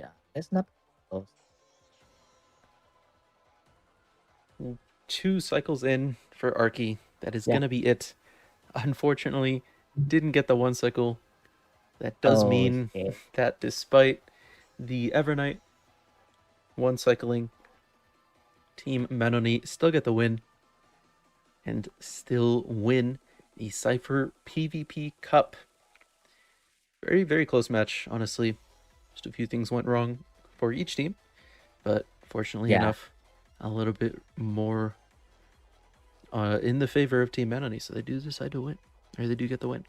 Yeah, that's not close. 2 cycles in for Arkeyy. That is gonna be it. Unfortunately, didn't get the 1 cycle. That does mean that despite the Evernight 1 cycling, Team Anony still get the win and still win the Cipher PvP Cup. Very, very close match, honestly. Just a few things went wrong for each team, but fortunately enough, a little bit more in the favor of Team Anony, so they do decide to win, or they do get the win.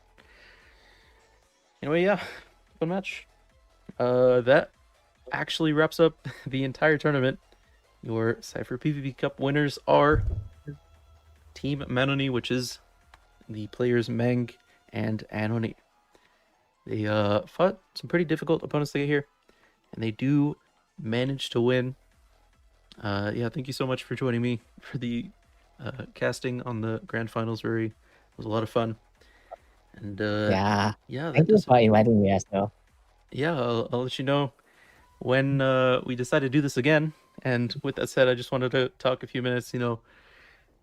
Anyway, yeah, fun match. That actually wraps up the entire tournament. Your Cipher PvP Cup winners are Team Anony, which is the players Mang and Anony. They fought some pretty difficult opponents to get here, and they do manage to win. Yeah, thank you so much for joining me for the casting on the grand finals. It was a lot of fun. And yeah, that thank you for inviting me as well. Yeah, I'll let you know when we decide to do this again. And with that said, I just wanted to talk a few minutes. You know,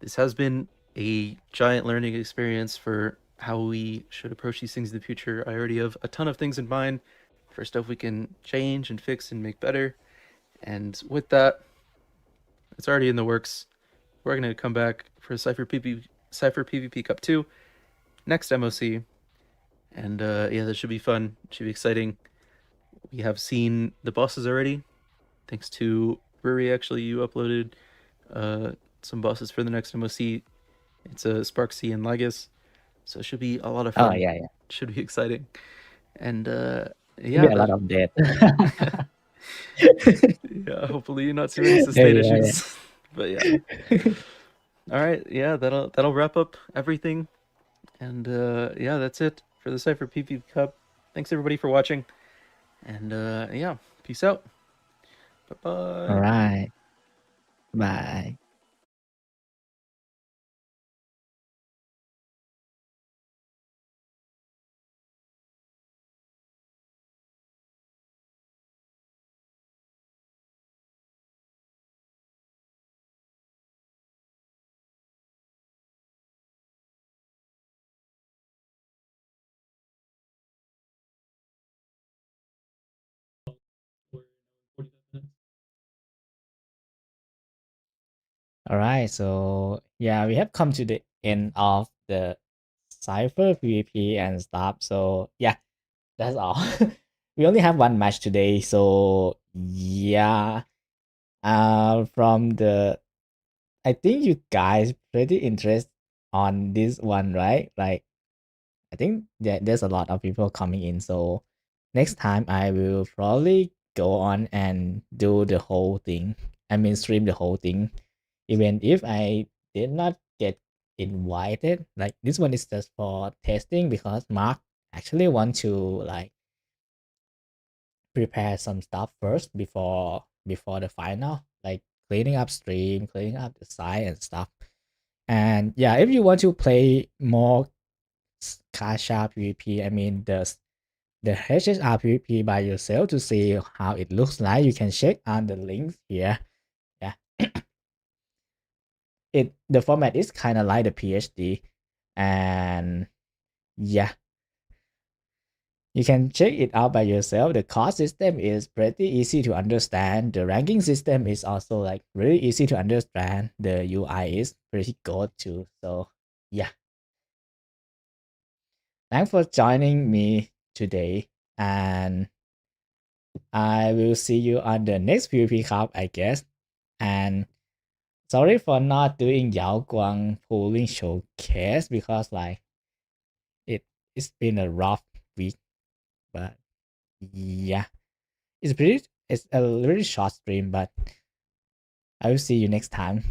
this has been a giant learning experience for how we should approach these things in the future. I already have a ton of things in mind for stuff we can change and fix and make better. And with that, it's already in the works. We're going to come back for Cipher PvP Cup 2 next MOC. And yeah, that should be fun. It should be exciting. We have seen the bosses already. Thanks to Brewery, actually, you uploaded some bosses for the next MOC. It's a Sparksea and Lagus. So it should be a lot of fun. Oh, yeah. It should be exciting. And yeah, a lot of death. Yeah, hopefully not too many sustain issues. But yeah. All right, yeah, that'll wrap up everything. And yeah, that's it for the Cipher PvP Cup. Thanks everybody for watching. And yeah, peace out. Bye-bye. All right. Bye. All right, so yeah, we have come to the end of the Cipher PvP and stuff. So yeah, that's all. We only have one match today, so yeah. From the, I think you guys pretty interested on this one, right? Like, I think there's a lot of people coming in, so next time I will probably go on and do the whole thing. I mean, stream the whole thing, even if I did not get invited. Like this one is just for testing because Mark actually want to like prepare some stuff first before the final, like cleaning up stream, cleaning up the site and stuff. And yeah, if you want to play more Kasha PvP, I mean the HSR PvP by yourself to see how it looks like, you can check on the links here. Yeah. The format is kind of like the PhD, and yeah, you can check it out by yourself. The cost system is pretty easy to understand. The ranking system is also like really easy to understand. The UI is pretty good too. So yeah, thanks for joining me today, and I will see you on the next PvP Cup, I guess. And sorry for not doing Yao Guang pooling showcase because like it's been a rough week, but yeah, it's a really short stream, but I will see you next time.